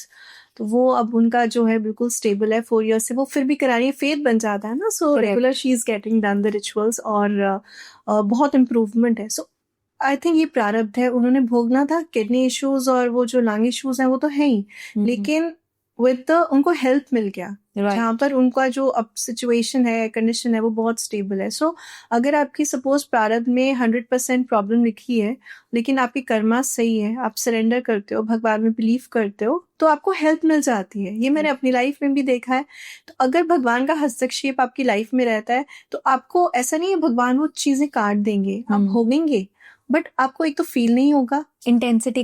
तो वो अब उनका जो है बिल्कुल स्टेबल है। 4 years से वो फिर भी करा रही है, फेथ बन जाता है ना। So regular she is getting done the rituals और बहुत इम्प्रूवमेंट है। सो आई थिंक ये प्रारब्ध है, उन्होंने भोगना था। किडनी इश्यूज और वो जो लंग इश्यूज हैं वो तो है ही, लेकिन विद उनको हेल्प मिल गया, जहाँ पर उनका जो अब सिचुएशन है, कंडीशन है, वो बहुत स्टेबल है। सो अगर आपकी सपोज प्रारब्ध में 100% प्रॉब्लम लिखी है, लेकिन आपकी कर्मा सही है, आप सरेंडर करते हो, भगवान में बिलीव करते हो, तो आपको हेल्प मिल जाती है। ये मैंने अपनी लाइफ में भी देखा है। तो अगर भगवान का हस्तक्षेप आपकी लाइफ में रहता है, तो आपको ऐसा नहीं है भगवान वो चीजें काट देंगे, आप भोगेंगे, बट आपको एक तो फील नहीं होगा, इंटेंसिटी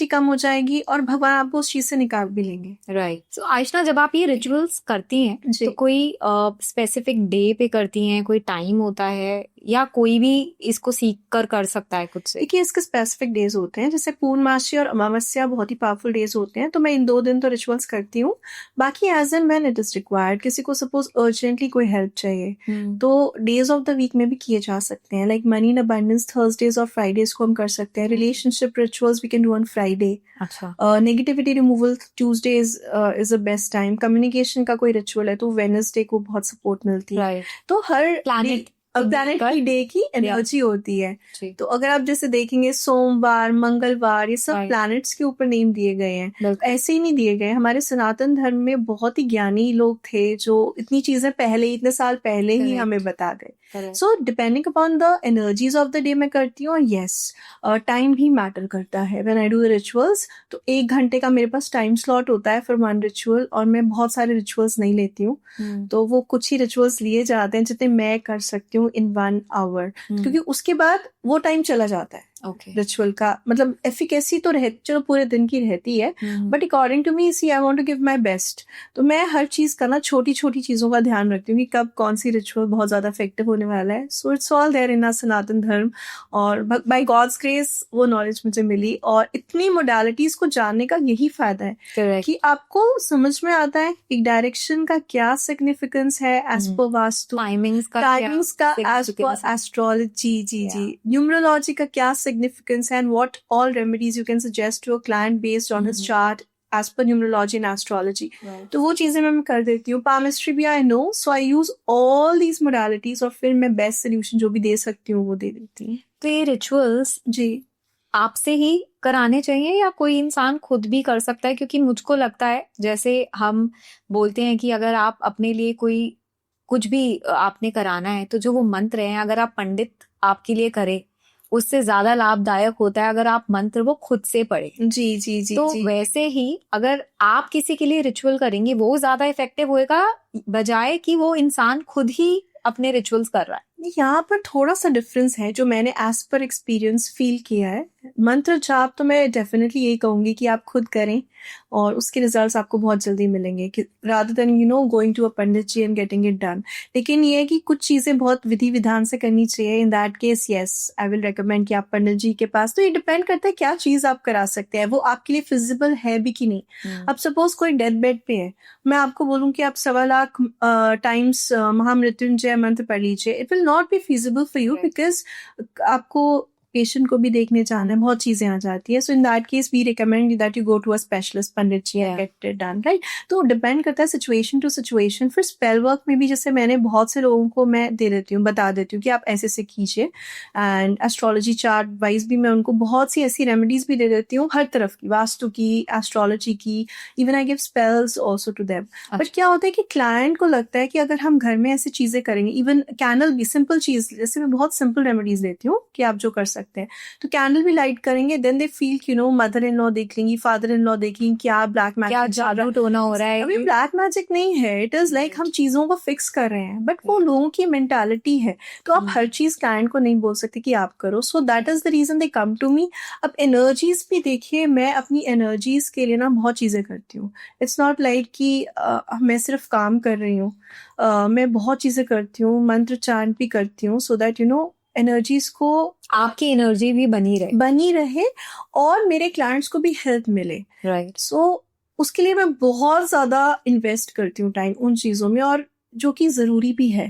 कम हो जाएगी और भगवान आपको उस चीज से निकाल भी लेंगे। राइट। सो आयशना, जब आप ये रिचुअल्स करती हैं तो कोई स्पेसिफिक डे पे करती हैं, कोई टाइम होता है, या कोई भी इसको सीख कर सकता है खुद से? देखिए, इसके स्पेसिफिक डेज होते हैं, जैसे पूर्णमासी और अमावस्या बहुत ही पावरफुल डेज होते हैं, तो मैं इन 2 दिन तो रिचुअल्स करती हूँ। बाकी as and when it is required, किसी को सपोज अर्जेंटली कोई हेल्प चाहिए तो डेज ऑफ द वीक में भी किए जा सकते हैं। Like money in abundance Thursdays और फ्राइडेज को हम कर सकते हैं। Relationship rituals we can do on Friday. Negativity removal Tuesdays is the best time. Communication का कोई रिचुअल है तो वेडनेसडे को बहुत सपोर्ट मिलती है। तो हर प्लैनेट की डे की एनर्जी होती है। तो अगर आप जैसे देखेंगे, सोमवार, मंगलवार, ये सब प्लैनेट्स के ऊपर नेम दिए गए हैं, ऐसे ही नहीं दिए गए। हमारे सनातन धर्म में बहुत ही ज्ञानी लोग थे जो इतनी चीजें पहले, इतने साल पहले ही हमें बता गए। So depending upon the energies of the day मैं करती हूँ। और यस, टाइम भी मैटर करता है। व्हेन आई डू रिचुअल्स तो 1 घंटे का मेरे पास टाइम स्लॉट होता है फॉर वन रिचुअल, और मैं बहुत सारे रिचुअल्स नहीं लेती हूँ। तो वो कुछ ही रिचुअल्स लिए जाते हैं जितने मैं कर सकती हूँ इन 1 आवर, क्योंकि उसके बाद वो टाइम चला जाता है। रिचुअल का मतलब एफिकेसी तो चलो पूरे दिन की रहती है, but according to me see I want to give my best. तो मैं हर चीज का ना छोटी छोटी चीजों का ध्यान रखती हूँ कि कब कौन सी रिचुअल बहुत ज्यादा इफेक्टिव होने वाला है। So it's all there in Sanatan Dharma, और बाय गॉड्स ग्रेस वो नॉलेज मुझे मिली। और इतनी मोडालिटीज को जानने का यही फायदा है कि आपको समझ में आता है एक डायरेक्शन का क्या सिग्निफिकेंस है एज पर वास्तु, टाइमिंग्स का एज पर एस्ट्रोलॉजी, जी न्यूमरोलॉजी का क्या significance, and what all remedies you can suggest to a client based on his chart as per numerology and astrology. तो वो चीजें मैं कर देती हूँ। palmistry भी I know, so I use all these modalities और फिर मैं best solution जो भी दे सकती हूँ वो दे देती हूँ। तो ये रिचुअल्स जी आपसे ही कराने चाहिए या कोई इंसान खुद भी कर सकता है? क्योंकि मुझको लगता है जैसे हम बोलते हैं कि अगर आप अपने लिए कोई कुछ भी आपने कराना है तो जो वो मंत्र हैं अगर आप पंडित आपके लिए करे उससे ज्यादा लाभदायक होता है अगर आप मंत्र वो खुद से पढ़े। जी तो वैसे ही अगर आप किसी के लिए रिचुअल करेंगे वो ज्यादा इफेक्टिव होएगा बजाय कि वो इंसान खुद ही अपने रिचुअल्स कर रहा है। यहाँ पर थोड़ा सा डिफरेंस है जो मैंने एज पर एक्सपीरियंस फील किया है। मंत्र जाप तो मैं डेफिनेटली यही कहूंगी कि आप खुद करें और उसके रिजल्ट्स आपको बहुत जल्दी मिलेंगे कि rather than going to a pandit ji and getting it done. लेकिन ये है कि कुछ चीजें बहुत विधि विधान से करनी चाहिए। इन that case yes I will recommend कि आप पंडित जी के पास, तो ये डिपेंड करता है क्या चीज आप करा सकते हैं, वो आपके लिए फिजिबल है भी कि नहीं। अब सपोज कोई डेथ बेड पे है, मैं आपको बोलूं कि आप 1.25 लाख टाइम्स महामृत्युंजय मंत्र पढ़ लीजिए, it will not B feasible for you because आपको पेशेंट को भी देखने जाना है, बहुत चीजें आ जाती है। So in that case we recommend that you go to a specialist pandit ji and get it done, right. तो डिपेंड करता है सिचुएशन टू सिचुएशन। फिर स्पेल वर्क में भी जैसे मैंने बहुत से लोगों को मैं दे देती हूँ, बता देती हूँ कि आप ऐसे से कीजिए। एंड एस्ट्रोलॉजी चार्ट वाइज भी मैं उनको बहुत सी ऐसी रेमेडीज भी दे देती हूँ, हर तरफ की, वास्तु की, एस्ट्रोलॉजी की, even I give spells also to them. But क्या होता है कि क्लाइंट को लगता है कि अगर हम घर में ऐसी चीजें करेंगे, इवन कैंडल भी सिंपल चीज, जैसे मैं बहुत सिंपल रेमेडीज देती हूँ कि आप जो कर सकते हैं, तो कैंडल भी लाइट करेंगे, देन दे फील कि मदर इन लॉ देख लेंगी, फादर इन लॉ देखेंगी, क्या ब्लैक मैजिक, क्या जादू टोना हो रहा है। अभी ब्लैक मैजिक नहीं है, इट इज लाइक हम चीजों को फिक्स कर रहे हैं, बट वो लोगों की मेंटालिटी है। तो आप हर चीज क्लाइंट को नहीं बोल सकते कि आप करो। So that is the reason they come to me. अब एनर्जीज भी देखिए, मैं अपनी एनर्जीज के लिए ना बहुत चीजें करती हूँ। इट्स नॉट लाइक कि मैं सिर्फ काम कर रही हूँ, मैं बहुत चीजें करती हूँ, मंत्र चांट भी करती हूँ, सो दैट एनर्जीज को, आपकी एनर्जी भी बनी रहे और मेरे क्लाइंट्स को भी हेल्प मिले, राइट। सो उसके लिए मैं बहुत ज्यादा इन्वेस्ट करती हूँ टाइम उन चीजों में, और जो कि जरूरी भी है।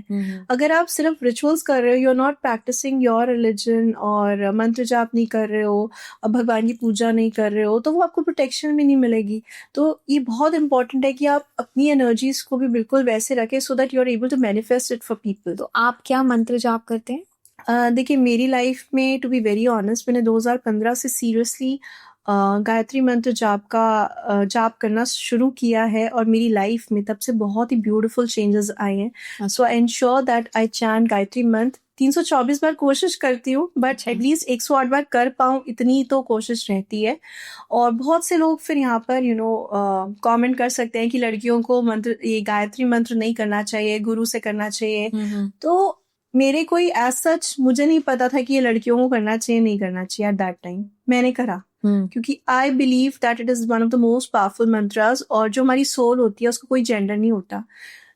अगर आप सिर्फ रिचुअल्स कर रहे हो, you are not practicing your religion, और मंत्र जाप नहीं कर रहे हो, भगवान की पूजा नहीं कर रहे हो, तो वो आपको प्रोटेक्शन भी नहीं मिलेगी। तो ये बहुत इंपॉर्टेंट है कि आप अपनी एनर्जीज को भी बिल्कुल वैसे रखें, so that you are able to manifest it for people. तो आप क्या मंत्र जाप करते हैं? देखिए, मेरी लाइफ में टू बी वेरी ऑनेस्ट, मैंने 2015 से सीरियसली गायत्री मंत्र जाप करना शुरू किया है, और मेरी लाइफ में तब से बहुत ही ब्यूटीफुल चेंजेस आए हैं। So I ensure that I chant Gayatri mantra 324 बार कोशिश करती हूँ, बट एटलीस्ट 108 बार कर पाऊँ, इतनी तो कोशिश रहती है। और बहुत से लोग फिर यहाँ पर कमेंट कर सकते हैं कि लड़कियों को ये गायत्री मंत्र नहीं करना चाहिए, गुरु से करना चाहिए। तो मेरे कोई एज सच मुझे नहीं पता था कि ये लड़कियों को करना चाहिए नहीं करना चाहिए। एट दैट टाइम मैंने करा, क्योंकि I believe that it is one of the most powerful mantras, और जो हमारी सोल होती है उसको कोई जेंडर नहीं होता।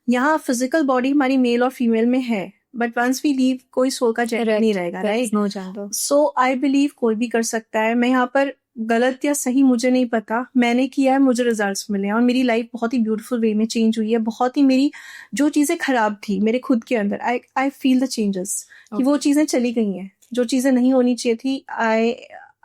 यहाँ फिजिकल बॉडी हमारी मेल और फीमेल में है, बट वंस वी लीव कोई सोल का जेंडर नहीं रहेगा, राइट। सो आई बिलीव कोई भी कर सकता है। मैं यहाँ पर गलत या सही मुझे नहीं पता, मैंने किया है, मुझे रिजल्ट्स मिले हैं, और मेरी लाइफ बहुत ही ब्यूटीफुल वे में चेंज हुई है। बहुत ही मेरी जो चीजें खराब थी मेरे खुद के अंदर, आई फील द चेंजेस कि वो चीजें चली गई हैं, जो चीजें नहीं होनी चाहिए थी। आई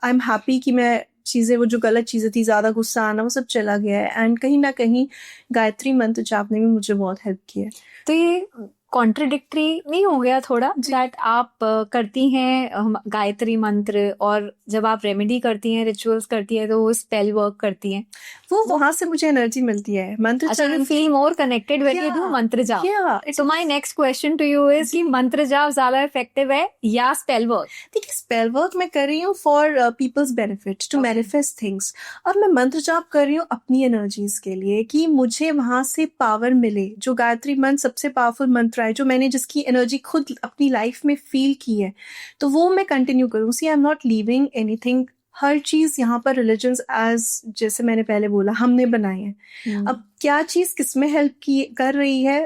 एम हैप्पी कि मैं चीजें, वो जो गलत चीजें थी, ज्यादा गुस्सा आना, वो सब चला गया है। एंड कहीं ना कहीं गायत्री मंत्र जाप ने भी मुझे बहुत हेल्प किया है। तो ये कॉन्ट्रडिक्टरी नहीं हो गया थोड़ा दैट आप करती हैं गायत्री मंत्र और जब आप रेमेडी करती हैं, रिचुअल्स करती हैं तो वो स्पेल वर्क करती हैं, वो वहां से मुझे एनर्जी मिलती है मंत्र अच्छा you feel more connected when you do mantra jaap. So my next question to you is कि मंत्र जाप ज्यादा इफेक्टिव है या स्पेल वर्क? देखिए स्पेल वर्क मैं कर रही हूँ for people's benefit to manifest things, और मैं मंत्र जाप कर रही हूँ अपनी एनर्जीज के लिए कि मुझे वहां से पावर मिले। जो गायत्री मंत्र सबसे पावरफुल मंत्र है, जो मैंने जिसकी एनर्जी खुद अपनी लाइफ में फील की है, तो वो मैं कंटिन्यू करूँ। See I am not leaving anything. हर चीज यहाँ पर रिलीजन्स एज जैसे मैंने पहले बोला हमने बनाए हैं। अब क्या चीज किसमें हेल्प की कर रही है,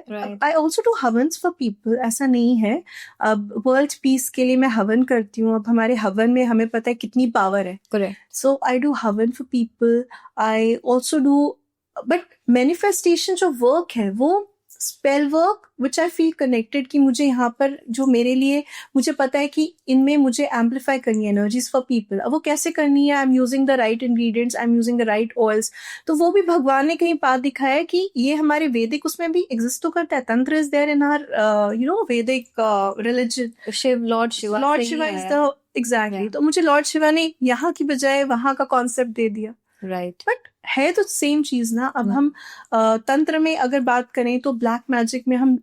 I also do havans for people, ऐसा नहीं है। अब वर्ल्ड पीस के लिए मैं हवन करती हूँ। अब हमारे हवन में हमें पता है कितनी पावर है, सो आई डू हवन for people. I also do, but manifestation जो वर्क है वो spell work which I feel connected कि मुझे यहाँ पर जो मेरे लिए मुझे पता है कि इनमें मुझे एम्पलीफाई करनी है एनर्जीज फॉर पीपल। अब वो कैसे करनी है, I am using the right ingredients, I am using the right oils. तो वो भी भगवान ने कहीं पाठ दिखाया है कि ये हमारे वैदिक उसमें भी एग्जिस्ट तो करता है। Tantra is there in our Vedic religion. Shiv, Lord Shiva is the exactly. तो मुझे लॉर्ड शिवा ने यहाँ की बजाय वहां का कॉन्सेप्ट दे दिया, राइट। बट है तो सेम चीज ना। अब हम तंत्र में अगर बात करें तो ब्लैक मैजिक में हम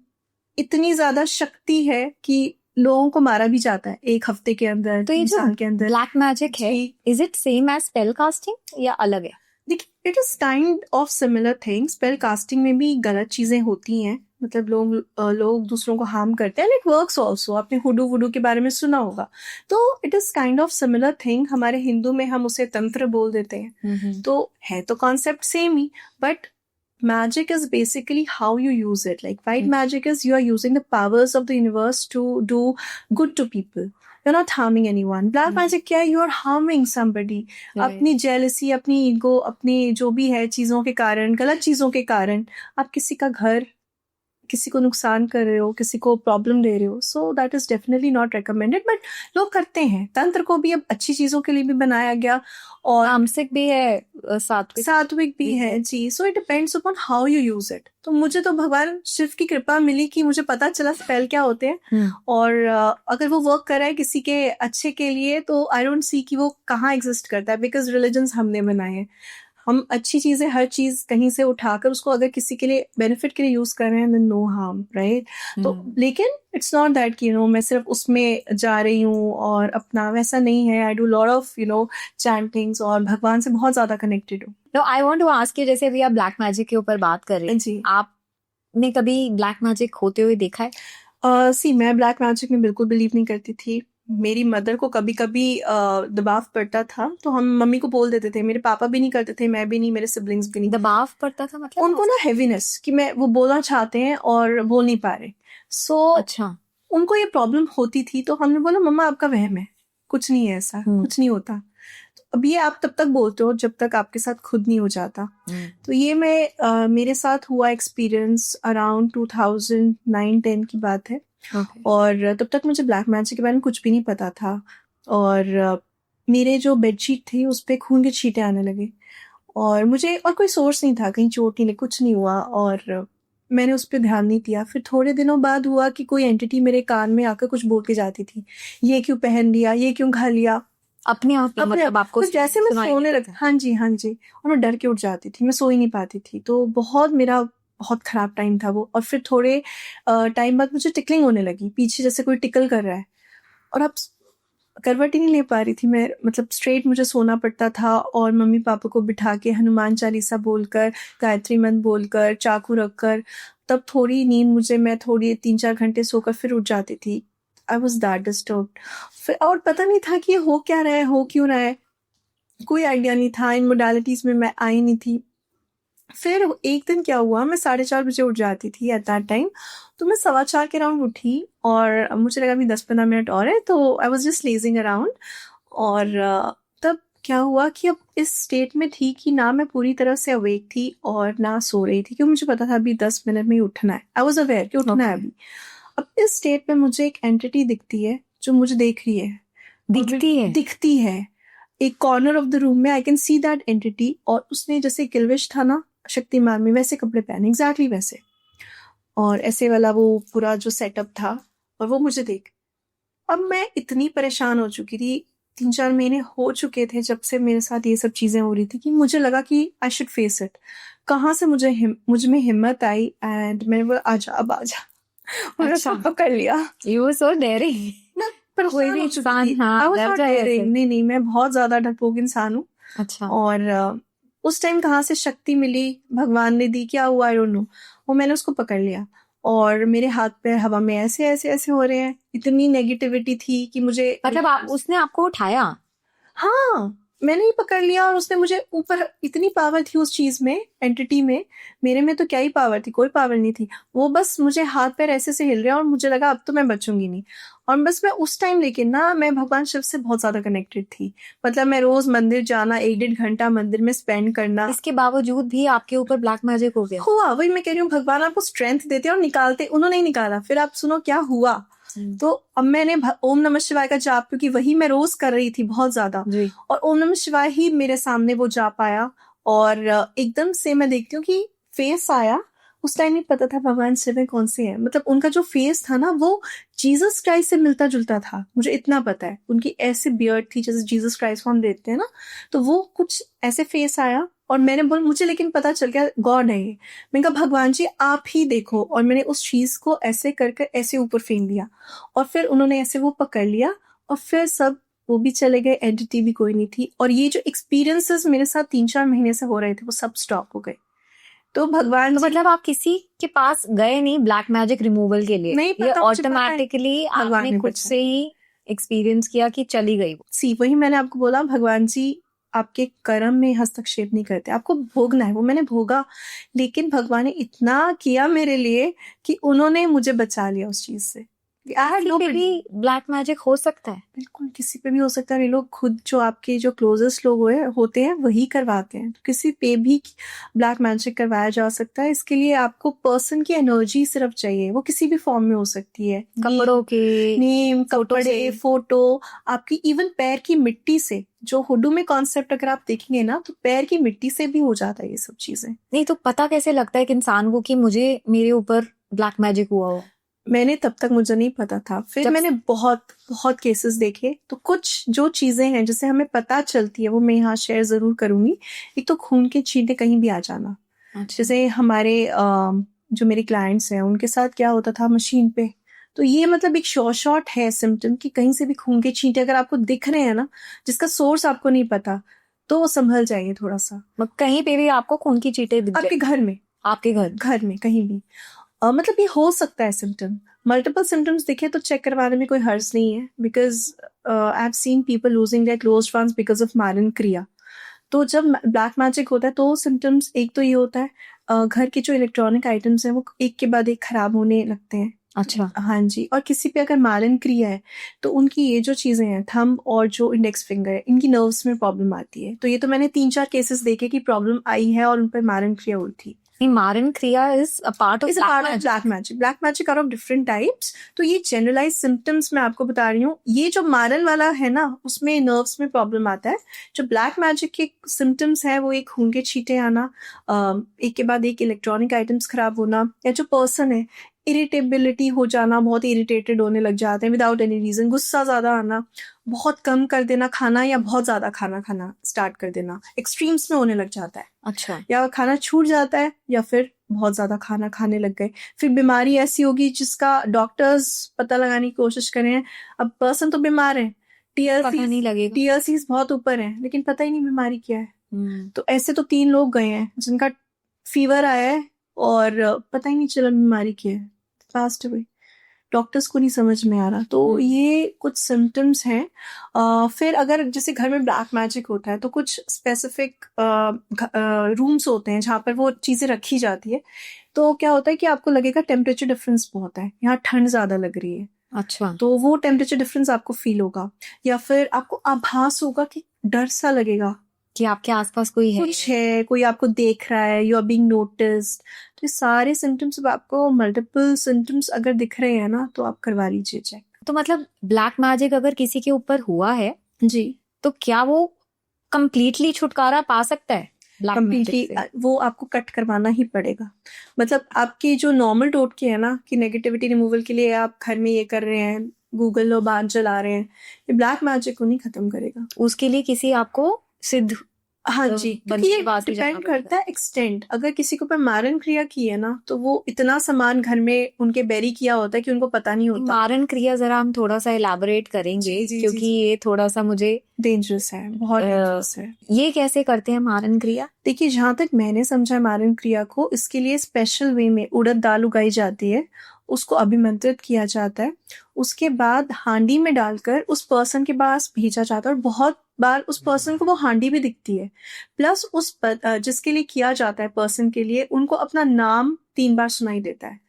इतनी ज्यादा शक्ति है कि लोगों को मारा भी जाता है एक हफ्ते के अंदर, तो ये साल के अंदर। ब्लैक मैजिक है, is it same as spell casting या अलग है? देखिए it is kind of similar thing. Spell casting में भी गलत चीजें होती हैं, मतलब लोग दूसरों को हार्म करते हैं। इट वर्क्स ऑल्सो, आपने हुडू वुडू के बारे में सुना होगा। तो it is kind of similar thing. हमारे हिंदू में हम उसे तंत्र बोल देते हैं, तो है तो concept same he, but magic is basically how you use it. Like white magic is you are using the powers of the universe to do good to people. You're not harming anyone. Black magic क्या है, you are harming somebody. अपनी jealousy, अपनी ego, अपनी जो भी है चीजों के कारण, गलत चीजों के कारण आप किसी का घर, किसी को नुकसान कर रहे हो, किसी को प्रॉब्लम दे रहे हो। सो that is definitely not recommended, but लोग करते हैं। तंत्र को भी अब अच्छी चीजों के लिए भी बनाया गया, और तामसिक भी है, सात्विक भी है जी। So it depends upon how you use it. तो मुझे तो भगवान शिव की कृपा मिली कि मुझे पता चला स्पेल क्या होते हैं, और अगर वो वर्क कर रहा है किसी के अच्छे के लिए तो आई डोंट सी कि वो कहाँ एग्जिस्ट करता है, बिकॉज रिलीजन्स हमने बनाए हैं। हम अच्छी चीजें, हर चीज कहीं से उठाकर उसको अगर किसी के लिए बेनिफिट के लिए यूज कर रहे हैं, देन नो हार्म, राइट। तो लेकिन इट्स नॉट दैट कि मैं सिर्फ उसमें जा रही हूँ और अपना, वैसा नहीं है। I do lot of chantings और भगवान से बहुत ज्यादा कनेक्टेड हूँ। No I want to ask you, जैसे अभी आप ब्लैक मैजिक के ऊपर बात कर रहे हैं जी, आपने कभी ब्लैक मैजिक होते हुए देखा है? मैं ब्लैक मैजिक में बिल्कुल बिलीव नहीं करती थी। मेरी मदर को कभी कभी दबाव पड़ता था तो हम मम्मी को बोल देते थे। मेरे पापा भी नहीं करते थे, मैं भी नहीं, मेरे सिबलिंग्स भी नहीं। दबाव पड़ता था मतलब उनको ना हैवीनेस कि मैं वो बोलना चाहते हैं और बोल नहीं पा रहे। अच्छा, उनको ये प्रॉब्लम होती थी, तो हमने बोला मम्मा आपका वहम है, कुछ नहीं है ऐसा, कुछ नहीं होता। तो अब ये आप तब तक बोलते हो जब तक आपके साथ खुद नहीं हो जाता। तो ये मैं मेरे साथ हुआ एक्सपीरियंस अराउंड 2009-10 की बात है। और तब तक मुझे ब्लैक मैजिक के बारे में कुछ भी नहीं पता था, और मेरे जो बेडशीट थी उस पर खून के छींटे आने लगे, और मुझे और कोई सोर्स नहीं था, कहीं चोट नहीं लगी, कुछ नहीं हुआ, और मैंने उस पर ध्यान नहीं दिया। फिर थोड़े दिनों बाद हुआ कि कोई एंटिटी मेरे कान में आकर कुछ बोल के जाती थी, ये क्यों पहन लिया, ये क्यों खा लिया, अपने आप मतलब आपको तो जैसे मैं सोने लगा। हाँ जी, और मैं डर के उठ जाती थी, मैं सो ही नहीं पाती थी। तो मेरा बहुत खराब टाइम था वो। और फिर थोड़े टाइम बाद मुझे टिकलिंग होने लगी पीछे, जैसे कोई टिकल कर रहा है, और अब करवट ही नहीं ले पा रही थी मैं, मतलब स्ट्रेट मुझे सोना पड़ता था। और मम्मी पापा को बिठा के हनुमान चालीसा बोलकर, गायत्री मंत्र बोलकर, चाकू रखकर, तब थोड़ी नींद मुझे, मैं थोड़ी 3-4 घंटे सोकर फिर उठ जाती थी। I was that disturbed. फिर और पता नहीं था कि ये हो क्या रहा है, हो क्यों रहा है, कोई आइडिया नहीं था। इन मोडालिटीज में मैं आई नहीं थी। फिर एक दिन क्या हुआ, मैं 4:30 बजे उठ जाती थी एट दैट टाइम, तो मैं 4:15 के राउंड उठी, और मुझे लगा अभी 10-15 मिनट और है, तो I was just lazing around. और तब क्या हुआ कि अब इस स्टेट में थी कि ना मैं पूरी तरह से अवेक थी और ना सो रही थी, क्योंकि मुझे पता था अभी 10 मिनट में ही उठना है। आई वॉज अवेयर कि उठना है अभी। अब इस स्टेट में मुझे एक एंटिटी दिखती है जो मुझे देख रही है, दिखती है एक कॉर्नर ऑफ द रूम में। I can see that entity, और उसने जैसे किल्विश था ना शक्तिमान में, वैसे कपड़े पहने, एग्जैक्टली वैसे। और ऐसे वाला वो पूरा जो सेटअप था, और वो मुझे देख, अब मैं इतनी परेशान हो चुकी थी, 3-4 महीने हो चुके थे जब से मेरे साथ ये सब चीजें हो रही थी, कि मुझे लगा कि आई शुड फेस इट। कहाँ से मुझ में हिम्मत आई, एंड मैंने बोला आजा, अब आजा। और अच्छा। उसको पकड़ लिया। You were so daring. मैं कोई परेशान भी हो चुकी इंसान, थी। हाँ, I was डर not जाए daring। ऐसे। नहीं, मैं बहुत ज्यादा डरपोक इंसान हूँ। अच्छा। और उस टाइम कहाँ से शक्ति मिली, भगवान ने दी, क्या हुआ, आई डोंट नो। वो मैंने उसको पकड़ लिया, और मेरे हाथ पैर हवा में ऐसे ऐसे ऐसे हो रहे हैं। इतनी नेगेटिविटी थी कि मुझे, मतलब उसने आपको उठाया? हाँ, मैंने ही पकड़ लिया, और उसने मुझे ऊपर, इतनी पावर थी उस चीज में, एंटिटी में। मेरे में तो क्या ही पावर थी, कोई पावर नहीं थी। वो बस मुझे हाथ पैर ऐसे से हिल रहे हैं, और मुझे लगा अब तो मैं बचूंगी नहीं। और बस मैं उस टाइम, लेकिन ना मैं भगवान शिव से बहुत ज्यादा कनेक्टेड थी। मतलब मैं रोज मंदिर जाना, 1-1.5 घंटा मंदिर में स्पेंड करना। इसके बावजूद भी आपके ऊपर ब्लैक मैजिक हो गया? हुआ, वही मैं कह रही हूँ, भगवान आपको स्ट्रेंथ देते हैं और निकालते, उन्होंने ही निकाला। फिर आप सुनो क्या हुआ। तो अब मैंने ओम नमः शिवाय का जाप, क्योंकि वही मैं रोज कर रही थी बहुत ज्यादा, जी। और ओम नमः शिवाय ही मेरे सामने वो जाप आया। और एकदम से मैं देखती हूँ कि फेस आया। उस टाइम नहीं पता था भगवान शिव में कौन से हैं, मतलब उनका जो फेस था ना, वो जीसस क्राइस्ट से मिलता जुलता था, मुझे इतना पता है। उनकी ऐसे बियर्ड थी जैसे जीसस क्राइस्ट को हम देखते हैं ना, तो वो कुछ ऐसे फेस आया। और मैंने बोल, मुझे लेकिन पता चल गया गॉड है ये। मैंने कहा भगवान जी आप ही देखो, और मैंने उस चीज को ऐसे करके ऐसे ऊपर फेंक दिया, और फिर उन्होंने ऐसे वो पकड़ लिया, और फिर सब वो भी चले गए, एंटिटी भी कोई नहीं थी। और ये जो एक्सपीरियंसेस मेरे साथ 3-4 महीने से हो रहे थे, वो सब स्टॉप हो गए। तो भगवान तो जी, मतलब आप किसी के पास गए नहीं ब्लैक मैजिक रिमूवल के लिए? नहीं ये पता, मुझे पता है ऑटोमेटिकली भगवान आपने ने खुद बचाया। से ही एक्सपीरियंस किया कि चली गई वो? सी, वही मैंने आपको बोला, भगवान जी आपके कर्म में हस्तक्षेप नहीं करते, आपको भोगना है। वो मैंने भोगा, लेकिन भगवान ने इतना किया मेरे लिए कि उन्होंने मुझे बचा लिया उस चीज से। किसी पे भी ब्लैक मैजिक हो सकता है? बिल्कुल, किसी पे भी हो सकता है। ये लोग खुद, जो आपके जो क्लोजेस्ट लोग होते हैं, वही करवाते हैं। तो किसी पे भी ब्लैक मैजिक करवाया जा सकता है। इसके लिए आपको पर्सन की एनर्जी सिर्फ चाहिए, वो किसी भी फॉर्म में हो सकती है। कपड़ों के, नेम, फोटो कपड़े, से। फोटो, आपकी इवन पैर की मिट्टी से। जो हुडू में कॉन्सेप्ट अगर आप देखेंगे ना, तो पैर की मिट्टी से भी हो जाता है ये सब चीजें। नहीं तो पता कैसे लगता है एक इंसान को कि मुझे, मेरे ऊपर ब्लैक मैजिक हुआ हो? मैंने तब तक, मुझे नहीं पता था। फिर मैंने बहुत बहुत केसेस देखे। तो कुछ जो चीजें हैं जिसे हमें पता चलती है, वो मैं यहाँ शेयर जरूर करूंगी। एक तो खून के छींटे कहीं भी आ जाना। जैसे हमारे जो मेरे क्लाइंट्स हैं, उनके साथ क्या होता था मशीन पे, तो ये मतलब एक शॉर्ट है सिम्टम कि कहीं से भी खून के छींटे अगर आपको दिख रहे हैं ना, जिसका सोर्स आपको नहीं पता, तो संभल जाइए थोड़ा सा। कहीं पे भी आपको खून की चींटे दिख आपके घर में, आपके घर में कहीं भी, मतलब ये हो सकता है सिम्टम। मल्टीपल सिम्टम्स दिखे तो चेक करवाने में कोई हर्ज नहीं है, because I have seen people losing their closed ones because of मारन क्रिया। तो जब ब्लैक मैजिक होता है तो सिम्टम्स एक तो ये होता है, घर के जो इलेक्ट्रॉनिक आइटम्स हैं वो एक के बाद एक खराब होने लगते हैं। अच्छा। हाँ जी। और किसी पे अगर मारन क्रिया है, तो उनकी ये जो चीजें हैं, थंब और जो इंडेक्स फिंगर है, इनकी नर्व्स में प्रॉब्लम आती है। तो ये तो मैंने 3-4 केसेस देखे कि प्रॉब्लम आई है और उन पर मारन क्रिया हुई थी। Maran kriya is a part of black magic. Black magic are of different types. तो ये जनरलाइज सिम्टम्स मैं आपको बता रही हूँ। ये जो मारन वाला है ना, उसमें नर्व्स में प्रॉब्लम आता है। जो ब्लैक मैजिक के सिम्टम्स है, वो एक खून के छींटे आना, एक के बाद एक इलेक्ट्रॉनिक आइटम्स खराब होना, या जो पर्सन है इरिटेबिलिटी हो जाना, बहुत इरिटेटेड होने लग जाते हैं विदाउट एनी रीजन, गुस्सा ज्यादा आना, बहुत कम कर देना खाना, या बहुत ज्यादा खाना खाना स्टार्ट कर देना, एक्सट्रीम्स में होने लग जाता है। अच्छा। या खाना छूट जाता है, या फिर बहुत ज्यादा खाना खाने लग गए। फिर बीमारी ऐसी होगी जिसका डॉक्टर्स पता लगाने की कोशिश कर रहे हैं। अब पर्सन तो बीमार है, पता नहीं लगेगा, टीएलसीज बहुत ऊपर है, लेकिन पता ही नहीं बीमारी क्या है। तो ऐसे तो 3 लोग गए हैं जिनका फीवर आया है और पता ही नहीं चला बीमारी क्या है, पास्ट अवे। डॉक्टर्स को नहीं समझ में आ रहा। तो ये कुछ सिम्टम्स हैं। फिर अगर जैसे घर में ब्लैक मैजिक होता है, तो कुछ स्पेसिफिक रूम्स होते हैं जहाँ पर वो चीजें रखी जाती है। तो क्या होता है कि आपको लगेगा टेम्परेचर डिफरेंस बहुत है, यहाँ ठंड ज्यादा लग रही है। अच्छा। तो वो टेम्परेचर डिफरेंस आपको फील होगा, या फिर आपको आभास होगा कि डर सा लगेगा कि आपके आसपास कोई है, कुछ है, कोई आपको देख रहा है, यू आर बीइंग नोटिस्ड। तो ये सारे सिम्टम्स, अब आपको मल्टीपल सिम्टम्स अगर दिख रहे हैं ना, तो आप करवा लीजिए चेक। तो मतलब ब्लैक मैजिक अगर किसी के ऊपर हुआ है जी, तो क्या वो कंप्लीटली छुटकारा पा सकता है? Black कम्प्लीटली magic से। वो आपको कट करवाना ही पड़ेगा। मतलब आपके जो नॉर्मल टोटके है ना कि नेगेटिविटी रिमूवल के लिए आप घर में ये कर रहे हैं, गूगल और बात जला रहे हैं, ये ब्लैक मैजिक को नहीं खत्म करेगा। उसके लिए किसी आपको सिद्ध हाँ जी, क्योंकि बंदे ये के पास ही जाना डिपेंड पड़ेगा। करता है एक्सटेंट। अगर किसी के ऊपर मारन क्रिया की है ना तो वो इतना सामान घर में उनके बैरी किया होता है कि उनको पता नहीं होता। मारन क्रिया जरा हम थोड़ा सा इलाबोरेट करेंगे, जी, जी, क्योंकि जी। ये थोड़ा सा मुझे डेंजरस है, बहुत डेंजरस है। ये कैसे करते हैं मारन क्रिया? देखिए, जहाँ तक मैंने समझा मारन क्रिया को, इसके लिए स्पेशल वे में उड़द दाल उगाई जाती है, उसको अभिमंत्रित किया जाता है, उसके बाद हांडी में डालकर उस पर्सन के पास भेजा जाता है। और बहुत बार उस पर्सन को वो हांडी भी दिखती है, प्लस जिसके लिए किया जाता है पर्सन के लिए, उनको अपना नाम 3 बार सुनाई देता है।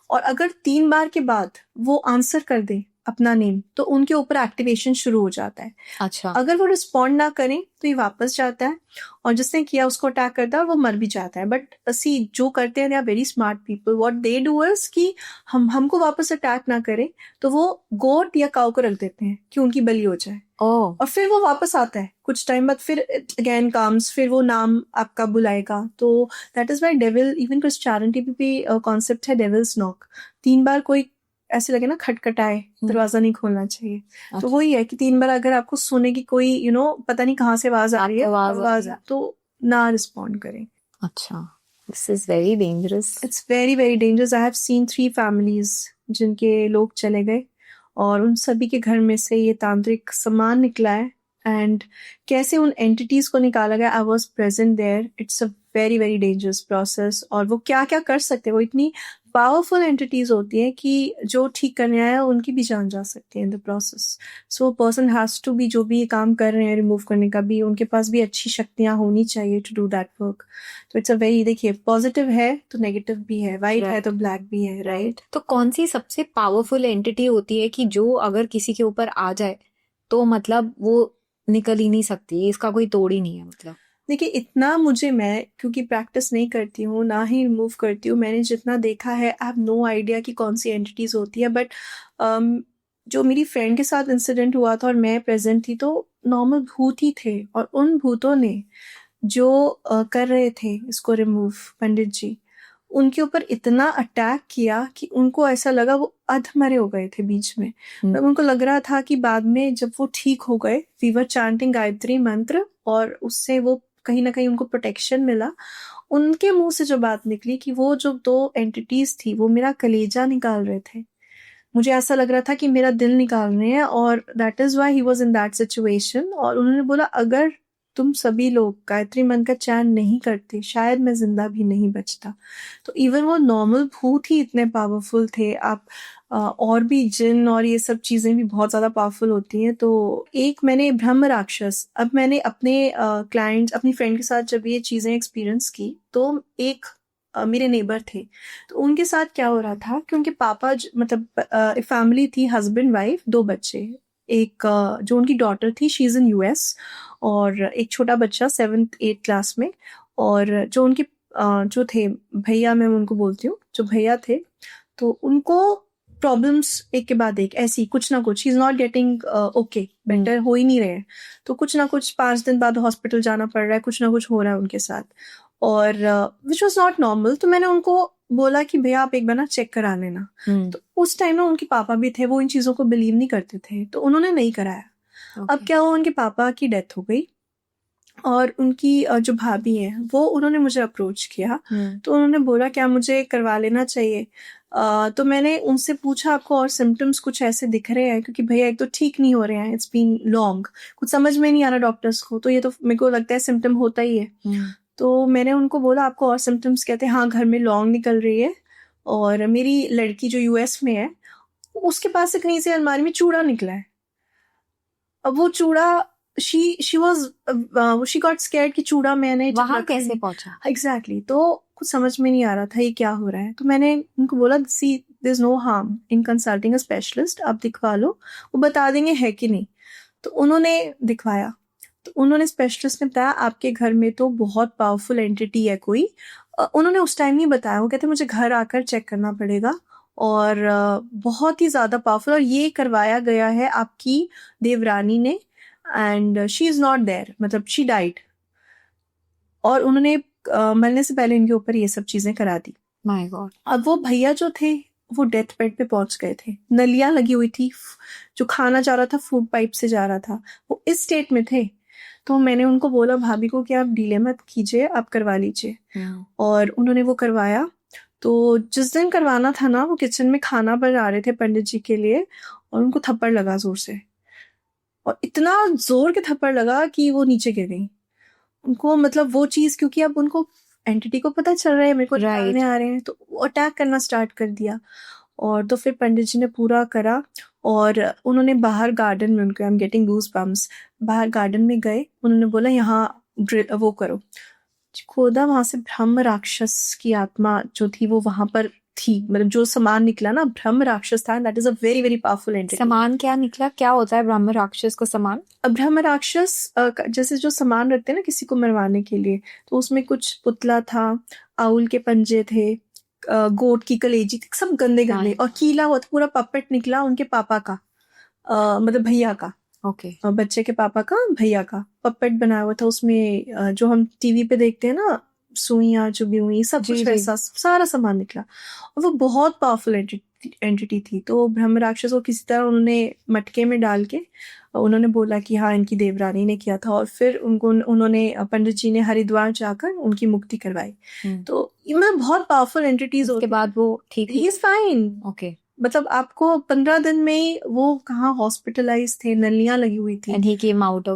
और अगर 3 बार के बाद वो आंसर कर दे अपना नेम तो उनके ऊपर एक्टिवेशन शुरू हो जाता है। अच्छा, अगर वो रिस्पॉन्ड ना करें तो ये वापस जाता है और जिसने किया उसको अटैक करता है और वो मर भी जाता है। बट सी जो करते हैं they are very smart people, what they do is कि हमको वापस अटैक ना करें तो वो गोट या काऊ को रख देते हैं कि उनकी बलि हो जाए। ओह, और फिर वो वापस आता है कुछ टाइम बाद, फिर अगेन कम्स, फिर वो नाम आपका बुलाएगा। तो that is why devil, even Christianity में भी कॉन्सेप्ट है डेविल्स नॉक। 3 बार कोई ऐसे लगे ना खटखटाए, दरवाजा नहीं खोलना चाहिए। तो वही है कि 3 बार अगर आपको सुने की कोई पता नहीं कहाँ से आवाज आ रही है, आवाज तो ना रिस्पॉन्ड करें। अच्छा, this is very dangerous. It's very very dangerous. I have seen 3 families जिनके लोग चले गए और उन सभी के घर में से ये तांत्रिक सामान निकला है। एंड कैसे उन एंटिटीज को निकाला गया, I was present there. It's a very very dangerous process. और वो क्या क्या कर सकते हैं, वो इतनी पावरफुल एंटिटीज होती हैं कि जो ठीक करने आया उनकी भी जान जा सकती है in the process. So person has to be, जो भी ये काम कर रहे हैं रिमूव करने का भी, उनके पास भी अच्छी शक्तियां होनी चाहिए टू डू दैट वर्क। तो इट्स अ वेरी, देखिए पॉजिटिव है तो नेगेटिव भी है, वाइट है तो ब्लैक भी है, राइट। तो कौन सी सबसे पावरफुल एंटिटी होती है कि जो अगर किसी के ऊपर आ जाए तो मतलब वो निकल ही नहीं सकती, इसका कोई तोड़ ही नहीं है? मतलब देखिए, इतना मुझे, मैं क्योंकि प्रैक्टिस नहीं करती हूँ ना ही रिमूव करती हूँ, मैंने जितना देखा है आई हैव नो आइडिया कि कौन सी एंटिटीज होती है। बट जो मेरी फ्रेंड के साथ इंसिडेंट हुआ था और मैं प्रेजेंट थी, तो नॉर्मल भूत ही थे। और उन भूतों ने जो कर रहे थे इसको रिमूव, पंडित जी, उनके ऊपर इतना अटैक किया कि उनको ऐसा लगा वो अधमरे हो गए थे बीच में। तब उनको लग रहा था कि बाद में जब वो ठीक हो गए, वी वर चांटिंग गायत्री मंत्र और उससे वो कहीं ना कहीं उनको प्रोटेक्शन मिला। उनके मुंह से जो बात निकली कि वो जो 2 एंटिटीज थी वो मेरा कलेजा निकाल रहे थे, मुझे ऐसा लग रहा था कि मेरा दिल निकाल रहे हैं। और that is why he was in that situation. और उन्होंने बोला अगर तुम सभी लोग गायत्री मंत्र का चैन नहीं करते शायद मैं जिंदा भी नहीं बचता। तो इवन वो नॉर्मल भूत ही इतने पावरफुल थे। आप और भी जिन और ये सब चीजें भी बहुत ज्यादा पावरफुल होती हैं। तो एक मैंने ब्रह्म राक्षस, अब मैंने अपने क्लाइंट्स, अपनी फ्रेंड के साथ जब ये चीजें एक्सपीरियंस की, तो एक मेरे नेबर थे, तो उनके साथ क्या हो रहा था कि उनके पापा मतलब एक फैमिली थी, हस्बैंड वाइफ 2 बच्चे। एक जो उनकी डॉटर थी शी इज इन यूएस, और एक छोटा बच्चा 7th 8th क्लास में। और जो उनके जो थे भैया, मैं उनको बोलती हूँ, जो भैया थे, तो उनको प्रॉब्लम्स एक के बाद एक ऐसी कुछ ना कुछ, he is not getting okay, better हो ही नहीं रहे हैं। तो कुछ ना कुछ 5 दिन बाद हॉस्पिटल जाना पड़ रहा है, कुछ ना कुछ हो रहा है उनके साथ, और विच वॉज नॉट नॉर्मल। तो मैंने उनको बोला कि भैया आप एक बार ना चेक करा लेना। तो उस टाइम ना उनके पापा भी थे, वो इन चीजों को बिलीव नहीं करते थे, तो उन्होंने नहीं कराया। अब क्या हुआ, उनके पापा की डेथ हो गई और उनकी जो भाभी है वो, उन्होंने मुझे अप्रोच किया। तो उन्होंने बोला क्या मुझे करवा लेना चाहिए। तो मैंने उनसे पूछा आपको और सिम्टम्स कुछ ऐसे दिख रहे हैं, क्योंकि भैया एक तो ठीक नहीं हो रहे हैं, इट्स बीन लॉन्ग, कुछ समझ में नहीं आ रहा डॉक्टर्स को, तो ये तो मेरे को लगता है सिम्टम होता ही है। तो मैंने उनको बोला आपको और सिम्टम्स, कहते हैं हाँ घर में लॉन्ग निकल रही है, और मेरी लड़की जो यूएस में है उसके पास से कहीं से अलमारी में चूड़ा निकला है। अब वो चूड़ा she got scared कि चूड़ा मैंने वहां कैसे पहुंचा? एग्जैक्टली तो कुछ समझ में नहीं आ रहा था ये क्या हो रहा है। तो मैंने उनको बोला see there is no harm in consulting a specialist, आप दिखवा लो, वो बता देंगे है कि नहीं। तो उन्होंने दिखवाया, तो उन्होंने स्पेशलिस्ट ने बताया आपके घर में तो बहुत पावरफुल एंटिटी है कोई। उन्होंने उस टाइम नहीं बताया, वो कहते मुझे घर आकर चेक करना पड़ेगा, और बहुत ही ज्यादा पावरफुल, और ये करवाया गया है आपकी देवरानी ने, and she is not there, मतलब शी डाइड। और उन्होंने मरने से पहले इनके ऊपर ये सब चीजें करा दी। My God. अब वो भैया जो थे वो डेथ बेड पे पहुंच गए थे, नलियां लगी हुई थी, जो खाना जा रहा था फूड पाइप से जा रहा था, वो इस स्टेट में थे। तो मैंने उनको बोला भाभी को कि आप डीले मत कीजिए, आप करवा लीजिए। और उन्होंने वो करवाया। तो जिस दिन करवाना था ना, वो किचन में खाना बना रहे थे पंडित जी के लिए, और उनको थप्पड़ लगा जोर से, और इतना जोर के थप्पड़ लगा कि वो नीचे गिर गई। उनको मतलब वो चीज, क्योंकि अब उनको एंटिटी को पता चल रहा है मेरे को निकालने आ रहे हैं, तो वो अटैक करना स्टार्ट कर दिया। और तो फिर पंडित जी ने पूरा करा, और उन्होंने बाहर गार्डन में, उनको I am getting goose bumps, बाहर गार्डन में गए, उन्होंने बोला यहाँ वो करो, खोदा, वहां से ब्रह्म राक्षस की आत्मा जो थी वो वहां पर थी। मतलब जो सामान निकला ना, ब्रह्म राक्षस था। That is a very very powerful entity. सामान क्या निकला, क्या होता है ब्रह्म राक्षस को सामान? ब्रह्म राक्षस जैसे जो सामान रखते हैं ना किसी को मरवाने के लिए, तो उसमें कुछ पुतला था, आउल के पंजे थे, गोट की कलेजी थी, सब गंदे गंदे, और कीला हुआ था, पूरा पपेट निकला उनके पापा का, मतलब भैया का। ओके। बच्चे के पापा का, भैया का पपेट बनाया हुआ था। उसमें जो हम टीवी पे देखते हैं ना, सुइयां चुभी हुई, सब कुछ वैसा सारा सामान निकला। और वो बहुत पावरफुल एंटिटी थी। तो ब्रह्म राक्षस को किसी तरह उन्होंने मटके में डाल के, उन्होंने बोला कि हाँ इनकी देवरानी ने किया था, और फिर उन्होंने पंडित जी ने हरिद्वार जाकर उनकी मुक्ति करवाई। तो मैं बहुत पावरफुल एंटिटीज। उसके बाद वो ठीक, ही इज फाइन। ओके। मतलब आपको 15 दिन में वो कहाँ हॉस्पिटलाइज थे, नलियां लगी हुई थी, and he came out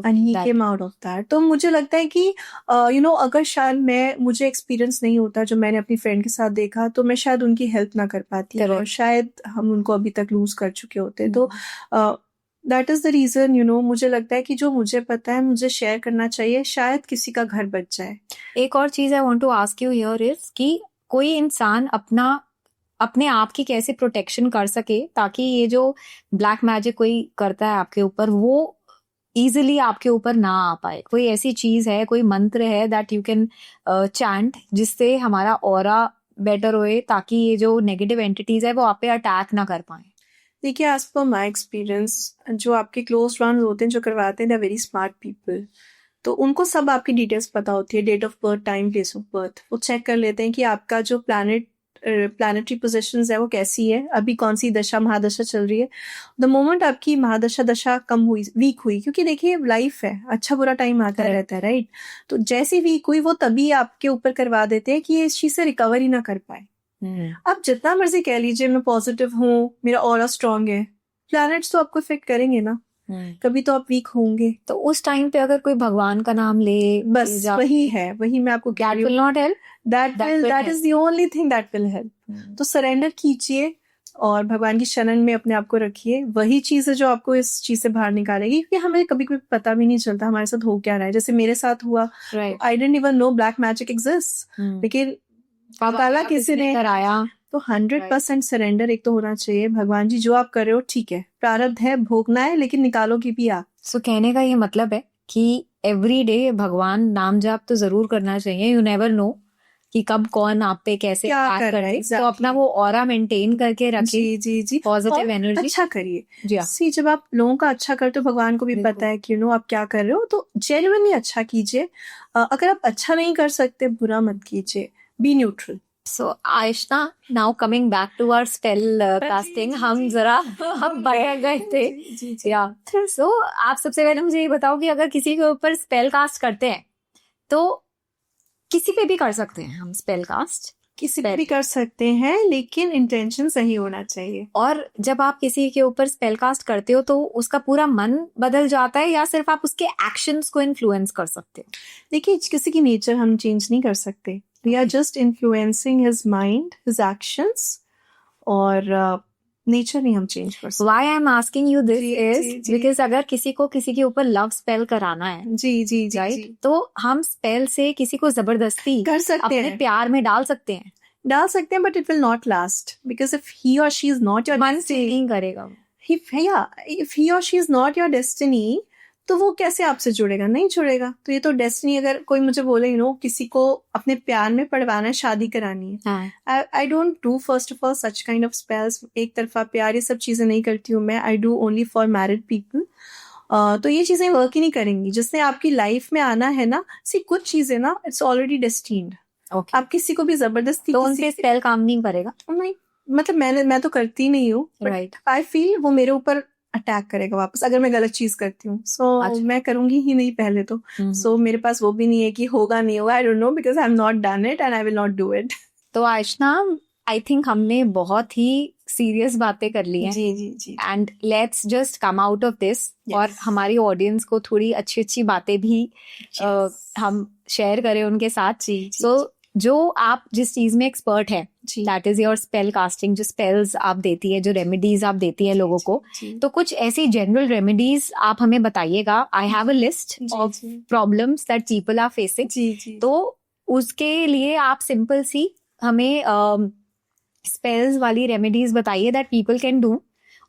of that। तो मुझे लगता है कि अगर शायद मुझे एक्सपीरियंस नहीं होता जो मैंने अपनी फ्रेंड के साथ देखा, तो मैं शायद उनकी हेल्प ना कर पाती, और शायद हम उनको अभी तक लूज कर चुके होते। तो दैट इज द रीजन, मुझे लगता है कि जो मुझे पता है मुझे शेयर करना चाहिए, शायद किसी का घर बच जाए। एक और चीज I want to ask you here is कि कोई इंसान अपने आप की कैसे प्रोटेक्शन कर सके, ताकि ये जो ब्लैक मैजिक कोई करता है आपके ऊपर, वो इजीली आपके ऊपर ना आ पाए। कोई ऐसी चीज है, कोई मंत्र है दैट यू कैन चैंट, जिससे हमारा ऑरा बेटर होए, ताकि ये जो नेगेटिव एंटिटीज है वो आप पे अटैक ना कर पाए? देखिए, एज पर माई एक्सपीरियंस, जो आपके क्लोज वंस होते हैं जो करवाते हैं, they are very smart people. तो उनको सब आपकी डिटेल्स पता होती है, date of birth, time, place of birth. वो चेक कर लेते हैं कि आपका जो प्लैनेटरी पोजीशंस है वो कैसी है, अभी कौन सी दशा महादशा चल रही है। द मोमेंट आपकी महादशा दशा कम हुई, वीक हुई, क्योंकि देखिए लाइफ है, अच्छा बुरा टाइम आता रहता है, राइट। तो जैसी वीक हुई, वो तभी आपके ऊपर करवा देते हैं कि ये इस चीज से रिकवर ही ना कर पाए। आप जितना मर्जी कह लीजिए मैं पॉजिटिव हूँ, मेरा ऑरा स्ट्रांग है, प्लैनेट्स तो आपको इफेक्ट करेंगे ना, कभी तो आप वीक होंगे। तो उस टाइम पे अगर कोई भगवान का नाम ले, बस वही मैं आपको that will not help, that is the only thing that will help। तो सरेंडर कीजिए और भगवान की शरण में अपने आप को रखिए, वही चीज है जो आपको इस चीज से बाहर निकालेगी। क्योंकि हमें कभी कभी पता भी नहीं चलता हमारे साथ हो क्या रहा है। जैसे मेरे साथ हुआ, I didn't even know black magic exist, लेकिन पाला किसी ने कराया। तो 100% सरेंडर एक तो होना चाहिए। भगवान जी जो आप कर रहे हो ठीक है, प्रारब्ध है, भोगना है, लेकिन निकालोगी भी आप। सो कहने का ये मतलब है कि एवरी डे भगवान नाम जाप तो जरूर करना चाहिए। यू नेवर नो कि कब कौन आप पे कैसे क्या कर रहा है। तो अपना वो ऑरा मेंटेन करके रखिए। जी पॉजिटिव एनर्जी अच्छा करिए। सी जब आप लोगों का अच्छा करते हो, भगवान को भी पता है कि आप क्या कर रहे हो, तो जेन्युइनली अच्छा कीजिए। अगर आप अच्छा नहीं कर सकते, बुरा मत कीजिए, B neutral. So आयशना, now coming back to our spell casting, हम बढ़ गए थे। या so आप सबसे पहले मुझे ये बताओ कि अगर किसी के ऊपर स्पेल कास्ट करते हैं, तो किसी पे भी कर सकते हैं हम स्पेल कास्ट? किसी पे भी कर सकते हैं, लेकिन इंटेंशन सही होना चाहिए। और जब आप किसी के ऊपर स्पेल कास्ट करते हो, तो उसका पूरा मन बदल जाता है, या सिर्फ आप उसके एक्शंस को इन्फ्लुएंस कर सकते हो? देखिए, किसी की नेचर हम चेंज नहीं कर सकते। We are just influencing his mind, his actions, और नेचर नहीं हम चेंज कर सकते। Why I'm asking you this is because अगर किसी को किसी के ऊपर लव स्पेल कराना है, जी, तो हम स्पेल से किसी को जबरदस्ती कर सकते हैं, अपने प्यार में डाल सकते हैं, but it will not last, because if he or she is not your destiny, नहीं करेगा। if he or she is not your destiny, तो वो कैसे आपसे जुड़ेगा? नहीं जुड़ेगा। तो ये तो डेस्टिनी। अगर कोई मुझे बोले किसी को अपने प्यार में पड़वाना है, शादी करानी है, I don't do first of all such kind of spells. एक तरफा प्यार, ये सब चीजें नहीं करती हूँ मैं। I do only for married people. तो ये चीजें वर्क ही नहीं करेंगी। जिसने आपकी लाइफ में आना है ना, कुछ चीजें ना इट्स ऑलरेडी डेस्टिन्ड। ओके, आप किसी को भी जबरदस्ती तो उनसे स्पेल काम नहीं करेगा? नहीं, मतलब मैं तो करती नहीं हूँ, राइट। आई फील वो मेरे ऊपर अटैक करेगा वापस अगर मैं गलत चीज करती हूँ। सो मैं करूंगी ही नहीं पहले तो। सो मेरे पास वो भी नहीं है कि होगा नहीं होगा, I don't know, because I have not done it and I will not do it. तो आशना, आई थिंक हमने बहुत ही सीरियस बातें कर ली हैं। जी जी जी। And let's just come out of this, Yes. और हमारी ऑडियंस को थोड़ी अच्छी अच्छी बातें भी हम शेयर करें उनके साथ। जी सो जो आप जिस चीज में एक्सपर्ट है, जी that is your spell casting, जो स्पेल्स आप देती है, जो रेमेडीज आप देती है लोगों को, जी तो कुछ ऐसी जनरल रेमेडीज आप हमें बताइएगा। I have a list of problems that people are facing. जी जी। तो उसके लिए आप सिंपल सी हमें स्पेल्स वाली रेमेडीज बताइए दैट पीपल कैन डू,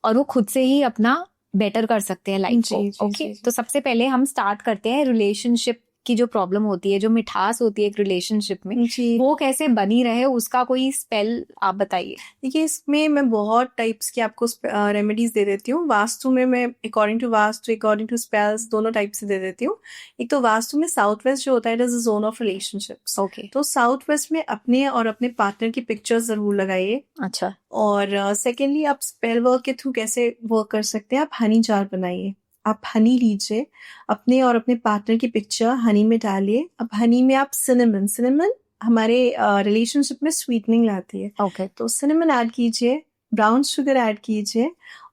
और वो खुद से ही अपना बेटर कर सकते हैं लाइफ को। ओके, तो सबसे पहले हम स्टार्ट करते हैं रिलेशनशिप की जो प्रॉब्लम होती है, जो मिठास होती है एक रिलेशनशिप में, वो कैसे बनी रहे, उसका कोई स्पेल आप बताइए। देखिए, इसमें मैं बहुत टाइप्स की आपको रेमेडीज दे देती हूँ। वास्तु में मैं according to vastu, according to spells, दोनों टाइप से दे देती हूँ। एक तो वास्तु में साउथ वेस्ट जो होता है, it is a zone of relationships. Okay, तो साउथ वेस्ट में अपने और अपने पार्टनर की पिक्चर्स जरूर लगाइए। अच्छा। और सेकेंडली आप स्पेल वर्क के थ्रू कैसे वर्क कर सकते हैं, आप हनी जार बनाइए। आप हनी लीजिए, अपने और अपने पार्टनर की पिक्चर हनी में डालिए। अब हनी में आप सिनेमन हमारे रिलेशनशिप में स्वीटनिंग लाती है। ओके, तो सिनेमन ऐड कीजिए, ब्राउन शुगर ऐड कीजिए,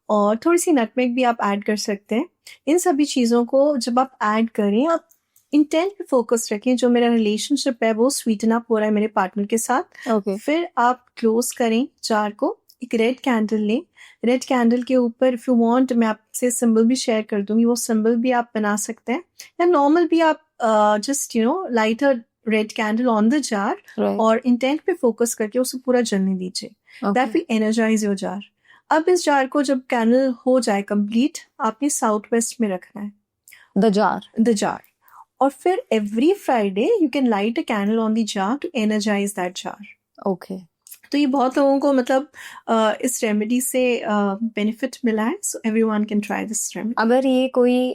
और थोड़ी सी नटमेग भी आप ऐड कर सकते हैं। इन सभी चीज़ों को जब आप ऐड करें, आप इंटेंट पे फोकस रखें, जो मेरा रिलेशनशिप है वो स्वीटन अप हो रहा है मेरे पार्टनर के साथ। ओके, फिर आप क्लोज करें जार को, एक रेड कैंडल लें। रेड कैंडल के ऊपर इफ यू वांट मैं आपसे सिंबल भी शेयर कर दूंगी, वो सिंबल भी आप बना सकते हैं, या नॉर्मल भी आप just light a red candle on the jar, और इंटेंट पे फोकस करके उसे पूरा जलने दीजिए। That will energise your jar. अब इस जार को जब कैंडल हो जाए कंप्लीट, आपने साउथ वेस्ट में रखना है द जार। और फिर every Friday you can light a candle on the jar to energise that jar. Okay, तो ये बहुत लोगों को मतलब इस रेमेडी से बेनिफिट मिला है। So everyone can try this remedy. अगर ये कोई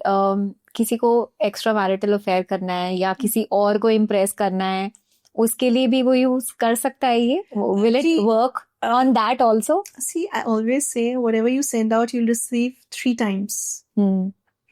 किसी को एक्स्ट्रा मैरिटल अफेयर करना है या किसी और को इम्प्रेस करना है, उसके लिए भी वो यूज कर सकता है ये? Will it work on that also? See, I always say whatever you send out, you'll receive 3 times.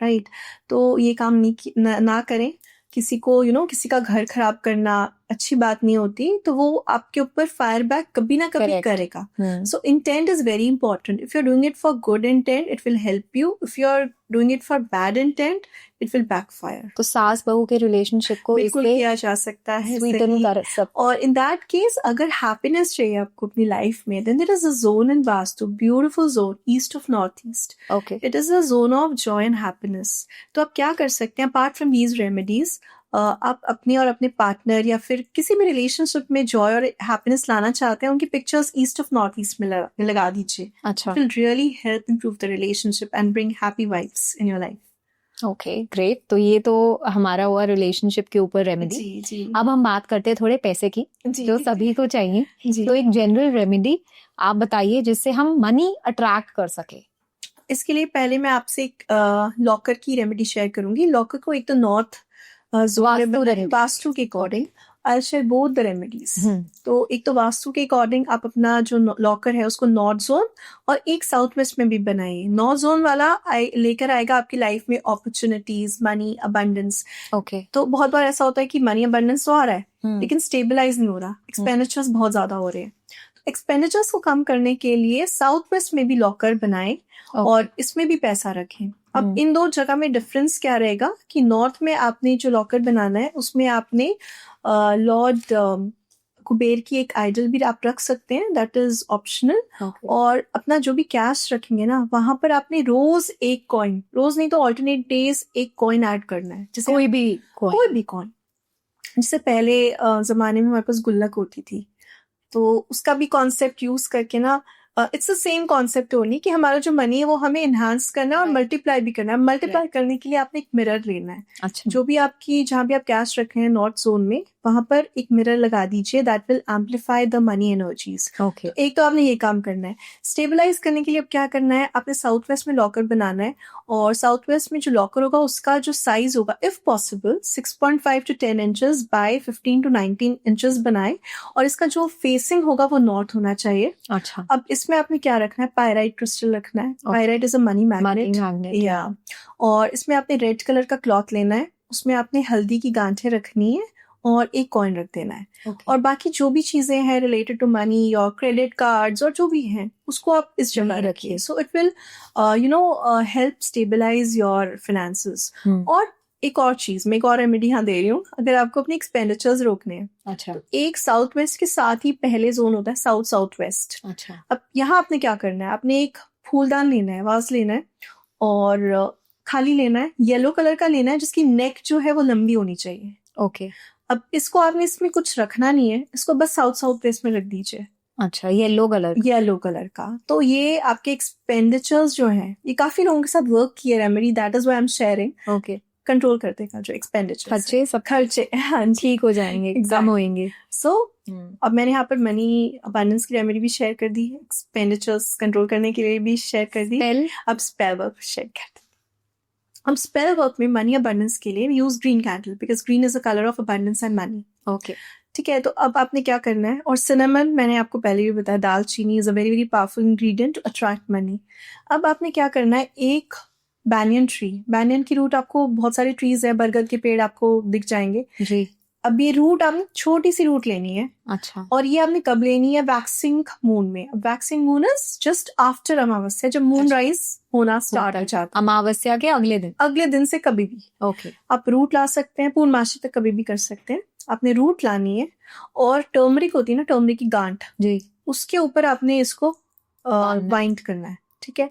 Right? तो ये काम ना करें। किसी को किसी का घर खराब करना अच्छी बात नहीं होती, तो वो आपके ऊपर फायर बैक कभी ना कभी करेगा। So intent is very important. If you are doing it for good intent, it will help you. If you are doing it for bad intent, it will backfire. तो सास बहू के रिलेशनशिप को बिल्कुल किया जा सकता है स्वीटन कर सकता। और इन दैट केस अगर हैप्पीनेस चाहिए आपको अपनी लाइफ में, then there is a zone in vastu, beautiful zone east of north east. Okay, it is a zone of joy and happiness. तो आप क्या कर सकते हैं, अपार्ट फ्रॉम दीज रेमेडीज, आप अपने और अपने पार्टनर या फिर किसी भी रिलेशनशिप में जॉय और हैप्पीनेस लाना चाहते हैं, उनकी pictures east of north east में लगा दीजिए। अच्छा, it will really help improve the relationship and bring happy vibes in your life. Okay, great. तो ये तो हमारा हुआ रिलेशनशिप के ऊपर रेमेडी। जी जी। अब हम बात करते हैं थोड़े पैसे की, जो सभी को चाहिए। तो एक जनरल रेमेडी आप बताइए जिससे हम मनी अट्रैक्ट कर सके। इसके लिए पहले मैं आपसे एक लॉकर की रेमेडी शेयर करूंगी। लॉकर को एक तो नॉर्थ वास्तु के according I share both the remedies. तो एक तो वास्तु के अकॉर्डिंग आप अपना जो लॉकर है उसको नॉर्थ जोन और एक साउथ वेस्ट में भी बनाइए। नॉर्थ जोन वाला लेकर आएगा आपकी लाइफ में अपॉर्चुनिटीज, मनी, अबंडेंस। ओके, तो बहुत बार ऐसा होता है कि मनी अबंडेंस तो आ रहा है लेकिन स्टेबलाइज नहीं हो रहा, एक्सपेंडिचर्स बहुत ज्यादा हो रहे हैं। एक्सपेंडिचर्स को कम करने के लिए साउथ वेस्ट में भी लॉकर बनाए और इसमें भी पैसा रखें। अब इन दो जगह में डिफरेंस क्या रहेगा कि नॉर्थ में आपने जो लॉकर बनाना है उसमें आपने लॉर्ड कुबेर की एक आइडल भी आप रख सकते हैं, दैट इज ऑप्शनल। और अपना जो भी कैश रखेंगे ना, वहां पर आपने रोज एक कॉइन, रोज नहीं तो ऑल्टरनेट डेज एक कॉइन ऐड करना है। जैसे कोई भी कॉइन। जैसे पहले जमाने में हमारे पास गुल्लक होती थी, तो उसका भी कॉन्सेप्ट यूज करके ना it's the same concept only कि हमारा जो मनी है वो हमें इन्हांस करना है और Right. मल्टीप्लाई भी करना है। मल्टीप्लाई करने के लिए आपने एक मिरर लेना है। अच्छा जो भी आपकी जहाँ भी आप कैश रखे हैं नॉर्थ जोन में, वहां पर एक मिरर लगा दीजिए, that will amplify the money energies. Okay एक तो आपने ये काम करना है। स्टेबलाइज करने के लिए अब क्या करना है, आपने साउथ वेस्ट में लॉकर बनाना है, और साउथ वेस्ट में जो लॉकर होगा उसका जो साइज होगा if possible 6.5 to 10 inches bye 15 to 19 inches बनाए, और इसका जो फेसिंग होगा वो नॉर्थ होना चाहिए। अच्छा अब इसमें आपने क्या रखना है, पायराइट क्रिस्टल रखना है। Pyrite is a money money magnet. Magnet या और इसमें आपने रेड कलर का क्लॉथ लेना है, उसमें आपने हल्दी की गांठें रखनी है और एक कॉइन रख देना है। और बाकी जो भी चीजें हैं रिलेटेड टू मनी और क्रेडिट कार्ड्स और जो भी हैं उसको आप इस जगह वहीं रखिए। रखिए। So it will help stabilise your finances. और एक और चीज, मैं एक और रेमेडी यहाँ दे रही हूँ, अगर आपको अपने एक्सपेंडिचर्स रोकने हैं, अच्छा एक साउथ वेस्ट के साथ ही पहले जोन होता है साउथ साउथ वेस्ट। अच्छा अब यहाँ आपने क्या करना है, आपने एक फूलदान लेना है, वाज लेना है, और खाली लेना है, येलो कलर का लेना है, जिसकी नेक जो है वो लंबी होनी चाहिए। ओके अब इसको आपने इसमें कुछ रखना नहीं है, इसको बस साउथ साउथ वेस्ट में रख दीजिए, अच्छा येलो कलर येलो कलर का। तो ये आपके एक्सपेंडिचर्स जो हैं, ये काफी लोगों के साथ वर्क किया remedy, that is why I am sharing. Okay control कर देगा जो एक्सपेंडिचर खर्चे सब खर्चे, हाँ जी, ठीक हो जाएंगे कम Exactly. होएंगे। सो अब मैंने यहाँ पर मनी अबंडेंस की रेमेडी भी शेयर कर दी है, एक्सपेंडिचर्स कंट्रोल करने के लिए भी शेयर कर दी। स्पेल अब स्पेल वर्क शेयर कर दी। अब स्पेल वर्क में मनी अबंडेंस के लिए use green candle, because green is a colour of abundance and money. Okay ठीक है, तो अब आपने क्या करना है, और सिनेमन मैंने आपको पहले भी बताया, dalchini is a very very powerful ingredient to attract money. अब आपने क्या करना है, एक बैनियन ट्री, बैनियन की रूट, आपको बहुत सारे ट्रीज है, बरगद के पेड़ आपको दिख जाएंगे जी अब ये रूट आपने छोटी सी रूट लेनी है, अच्छा और ये आपने कब लेनी है, वैक्सिंग मून में। अब waxing moon is just after अमावस्या, जब मून अच्छा। राइज होना स्टार्ट हो जाता है, अमावस्या के अगले दिन से कभी भी ओके आप रूट ला सकते हैं, पूर्णमासी तक कभी भी कर सकते हैं। आपने रूट लानी है, और टर्मरिक होती है ना, टर्मरिक की गांठ, जी उसके ऊपर आपने इसको बाइंड करना है। ठीक है,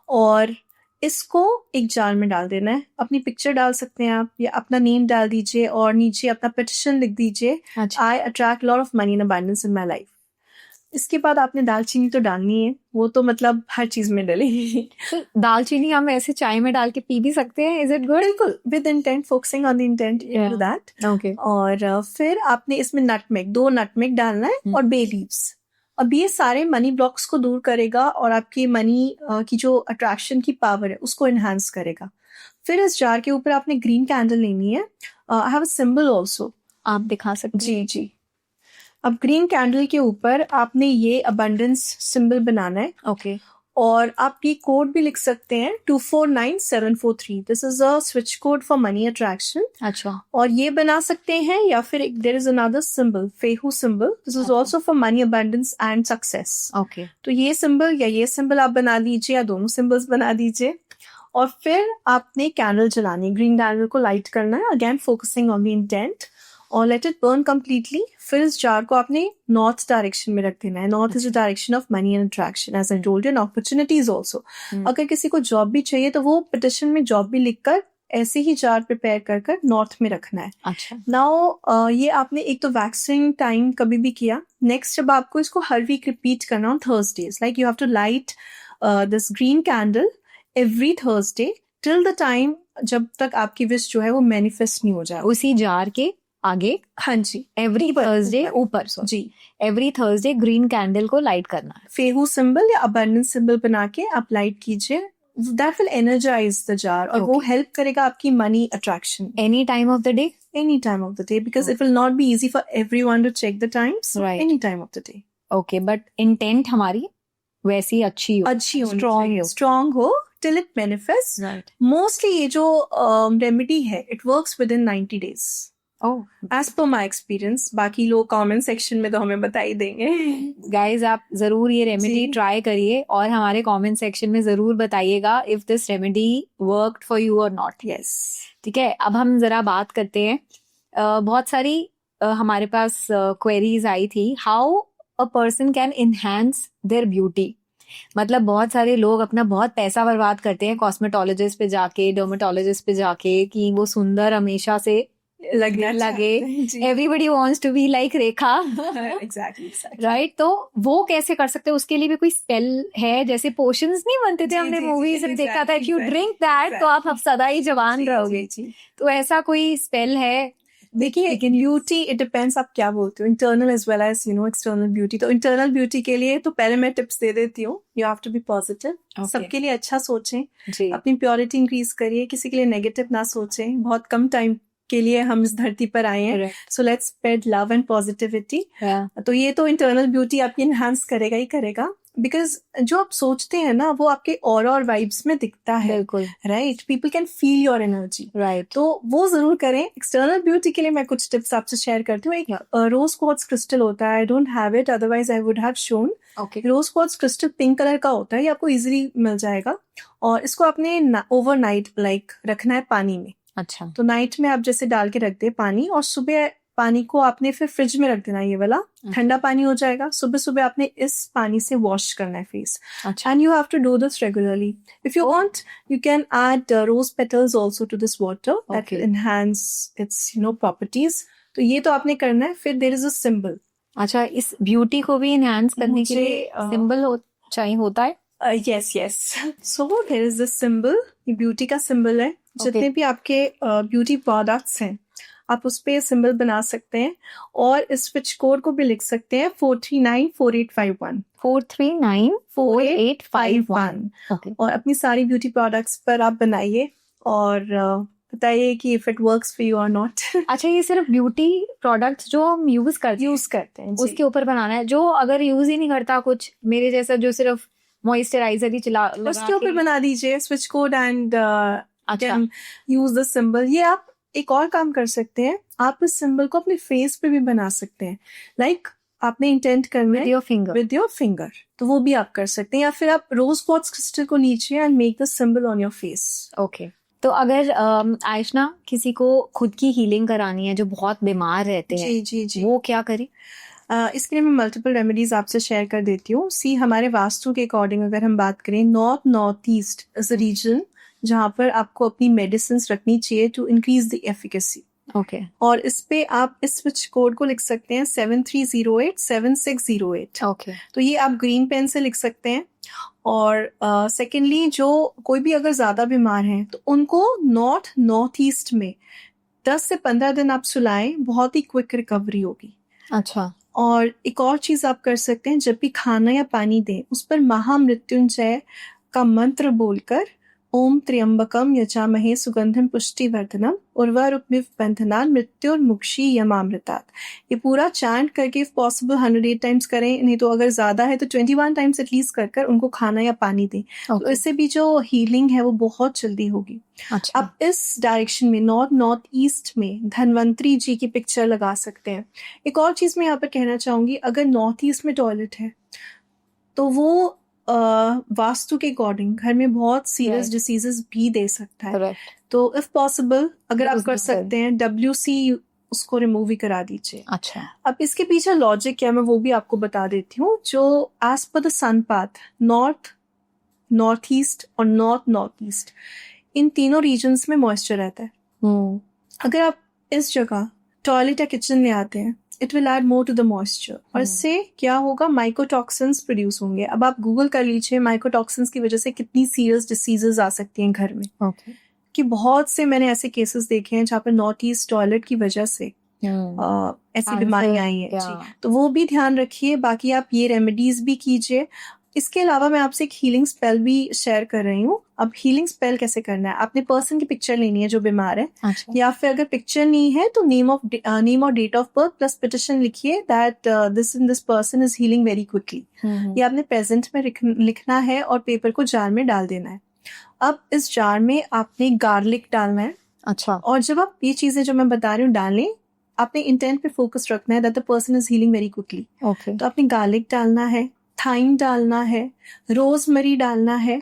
और इसको एक जार में डाल देना है। अपनी पिक्चर डाल सकते हैं आप, या अपना नेम डाल दीजिए, और नीचे अपना पिटिशन लिख दीजिए, अच्छा I attract lot of money in abundance in my life. इसके बाद आपने दालचीनी तो डालनी है, वो तो मतलब हर चीज में डलेगी। तो दालचीनी हम ऐसे चाय में डाल के पी भी सकते हैं, इज इट गुड? बिल्कुल, with intent, focusing on the intent to that. Okay और फिर आपने इसमें नटमेग, 2 नटमेग डालना है, और बे लीव्स। अब ये सारे मनी ब्लॉक्स को दूर करेगा, और आपकी मनी की जो अट्रैक्शन की पावर है उसको एनहांस करेगा। फिर इस जार के ऊपर आपने ग्रीन कैंडल लेनी है। आई हैव अ सिंबल ऑल्सो, आप दिखा सकते हैं? जी जी। अब ग्रीन कैंडल के ऊपर आपने ये अबंडेंस सिंबल बनाना है, ओके और आप ये कोड भी लिख सकते हैं 249743। This is a switch code for money attraction. अच्छा और ये बना सकते हैं, या फिर there is another symbol, Fehu symbol, this is also for money abundance and success. Okay तो ये सिंबल या ये सिंबल आप बना लीजिए, या दोनों सिंबल्स बना दीजिए। और फिर आपने कैंडल जलानी, ग्रीन कैंडल को लाइट करना है, again focusing on the intent, और लेट इट बर्न कम्प्लीटली। फिर इस जार को आपने नॉर्थ डायरेक्शन में रख देना है। North is the direction of money and attraction, as I told you, and opportunities also. अगर किसी को जॉब भी चाहिए तो वो पिटिशन में जॉब भी लिखकर ऐसे ही जार प्रिपेयर कर कर नॉर्थ में रखना है। अच्छा नाउ ये आपने एक तो वैक्सिंग टाइम कभी भी किया। नेक्स्ट जब आपको इसको हर वीक रिपीट करना on Thursdays, like you have to light this green candle every Thursday till the time जब तक आपकी विश जो है वो मैनिफेस्ट नहीं हो जाए। उसी जार के आगे हाँ जी, एवरी थर्सडे ऊपर जी, एवरी थर्सडे ग्रीन कैंडल को लाइट करना है। फेहू सिंबल या अबंडेंस सिंबल बना के आप लाइट कीजिए, that will energize the jar, और वो हेल्प करेगा आपकी money attraction. Any time of the day? Any time of the day, because it will not be easy for everyone to check the times, Right. Any time of the day. Okay, but intent हमारी वैसी अच्छी हो, स्ट्रॉन्ग स्ट्रॉन्ग हो till it manifest. Right. Mostly ये जो रेमेडी है, it works with in 90 days as per my experience. बाकी लोग कमेंट सेक्शन में तो हमें बता ही देंगे। गाइज आप जरूर ये रेमेडी जी। ट्राई करिए, और हमारे कमेंट सेक्शन में जरूर बताइएगा if this remedy worked for you और नॉट। यस, ठीक है, अब हम जरा बात करते हैं। बहुत सारी हमारे पास क्वेरीज आई थी, how a person can enhance there beauty. मतलब बहुत सारे लोग अपना बहुत पैसा बर्बाद करते हैं कॉस्मेटोलॉजिस्ट पे जाके, डर्मेटोलॉजिस्ट पे जाके, कि वो सुंदर हमेशा से लगना लगे, चाहते हैं, जी। Everybody wants to be like Rekha, exactly right? तो वो कैसे कर सकते हैं? उसके लिए भी कोई स्पेल है? जैसे पोशंस नहीं बनते थे, जी, हमने जी, मूवीज जी, में देखा था, exactly, if you drink that तो आप सदा ही जवान रहोगे। जी। तो ऐसा कोई स्पेल है? देखिए, ब्यूटी इट डिपेंड्स आप क्या बोलते हो, internal as well as external beauty. तो इंटरनल ब्यूटी के लिए तो पहले मैं टिप्स दे देती हूँ, you have to be positive, सबके लिए अच्छा सोचें, जी, अपनी प्योरिटी इंक्रीज करिए, किसी के लिए नेगेटिव ना सोचें। बहुत कम टाइम के लिए हम इस धरती पर आए हैं, so let's spread love and positivity. तो ये तो इंटरनल ब्यूटी आपकी इनहांस करेगा ही करेगा, बिकॉज जो आप सोचते हैं ना वो आपके ऑरा और वाइब्स में दिखता है, बिल्कुल, right? People can feel your energy, right. तो वो जरूर करें। एक्सटर्नल ब्यूटी के लिए मैं कुछ टिप्स आपसे शेयर करती हूँ। एक रोज क्वार्ट्ज क्रिस्टल होता है, I don't have it, otherwise I would have shone. Rose quartz crystal pink colour का होता है, ये आपको इजीली मिल जाएगा, और इसको आपने ओवरनाइट लाइक रखना है पानी में। अच्छा, तो नाइट में आप जैसे डाल के रख दे पानी, और सुबह पानी को आपने फिर फ्रिज में रख देना, ये वाला ठंडा पानी हो जाएगा। सुबह सुबह आपने इस पानी से वॉश करना है face, and you have to do this regularly. If you want you can add rose petals also to this water, that will enhance its properties. तो ये तो आपने करना है। फिर देयर इज अ सिंबल। अच्छा, इस ब्यूटी को भी एनहांस करने के लिए सिंबल चाहिए होता है? Yes yes, so there is this symbol, ये ब्यूटी का सिंबल है। जितने भी आपके ब्यूटी प्रोडक्ट्स हैं आप उस पे सिंबल बना सकते हैं, और इस स्विच कोड को भी लिख सकते हैं 4394851 4394851। और अपनी सारी ब्यूटी प्रोडक्ट्स पर आप बनाइए और बताइए कि if it works for you और नॉट। अच्छा, ये सिर्फ ब्यूटी प्रोडक्ट्स जो हम यूज करते हैं उसके ऊपर बनाना है? जो अगर यूज ही नहीं करता, कुछ मेरे जैसा जो सिर्फ मॉइस्चराइजर ही उसके ऊपर बना दीजिए switch code and use the symbol. ये आप एक और काम कर सकते हैं, आप इस सिंबल को अपने फेस पे भी बना सकते हैं। लाइक आपने इंटेंट करना है विद योर फिंगर, तो वो भी आप कर सकते हैं, या फिर आप रोज क्वार्ट्ज क्रिस्टल को नीचे and make the symbol on your face. Okay. तो अगर आयशना किसी को खुद की हीलिंग करानी है, जो बहुत बीमार रहते हैं, जी, वो क्या करे? इसके लिए मैं मल्टीपल रेमेडीज आपसे शेयर कर देती हूँ। हमारे वास्तु के अकॉर्डिंग अगर हम बात करें, north east is a region जहाँ पर आपको अपनी मेडिसिन रखनी चाहिए to increase the efficacy. Okay. और इस पे आप इस स्विच कोड को लिख सकते हैं 73087608। ओके। तो ये आप ग्रीन पेन से लिख सकते हैं। और सेकेंडली, जो कोई भी अगर ज्यादा बीमार हैं तो उनको नॉर्थ ईस्ट में 10 से 15 दिन आप सुलाएं, बहुत ही क्विक रिकवरी होगी। अच्छा। और एक और चीज आप कर सकते हैं, जब भी खाना या पानी दें उस पर महामृत्युंजय का मंत्र बोलकर ओम त्र्यंबकम यजामहे सुगंधिम पुष्टिवर्धनम उर्वारुकमिव बंधनान मृत्युर्मुक्षी यमामृतात्, ये पूरा चैंट करके इफ पॉसिबल 108 टाइम्स करें, नहीं तो अगर ज्यादा है तो 21 टाइम्स एटलीस्ट कर उनको खाना या पानी दें। तो इससे भी जो हीलिंग है वो बहुत जल्दी होगी। अच्छा। अब इस डायरेक्शन में नॉर्थ ईस्ट में धन्वंतरी जी की पिक्चर लगा सकते हैं। एक और चीज मैं यहाँ पर कहना चाहूंगी, अगर नॉर्थ ईस्ट में टॉयलेट है तो वो वास्तु के अकॉर्डिंग घर में बहुत सीरियस डिसीजेस भी दे सकता है। तो इफ पॉसिबल अगर आप कर सकते हैं WC उसको रिमूव ही करा दीजिए। अच्छा। अब इसके पीछे लॉजिक क्या है मैं वो भी आपको बता देती हूँ। जो as per the sun path, north east और नॉर्थ ईस्ट, इन तीनों रीजन्स में मॉइस्चर रहता है। अगर आप इस जगह टॉयलेट या किचन ले आते हैं, it will add more to the moisture, और इससे क्या होगा, माइकोटॉक्सिन्स प्रोड्यूस होंगे। अब आप गूगल कर लीजिए माइकोटॉक्सिन्स की वजह से कितनी सीरियस डिसीजेस आ सकती हैं घर में। कि बहुत से मैंने ऐसे केसेस देखे हैं जहाँ पर नॉर्थ ईस्ट टॉयलेट की वजह से ऐसी बीमारियां आई हैं। जी, तो वो भी ध्यान रखिए। बाकी आप ये रेमेडीज भी कीजिए। इसके अलावा मैं आपसे एक हीलिंग स्पेल भी शेयर कर रही हूँ। अब हीलिंग स्पेल कैसे करना है, आपने पर्सन की पिक्चर लेनी है जो बीमार है। अच्छा। या फिर अगर पिक्चर नहीं है तो नेम और date of birth plus petition लिखिए that this person is healing very quickly. ये आपने प्रेजेंट में लिखना है और पेपर को जार में डाल देना है। अब इस जार में आपने गार्लिक डालना है। अच्छा। और जब आप ये चीजें जो मैं बता रही हूँ डालें, आपने इंटेंट पे फोकस रखना है that the person is healing very quickly. तो आपने गार्लिक डालना है, थाइम डालना है, रोजमेरी डालना है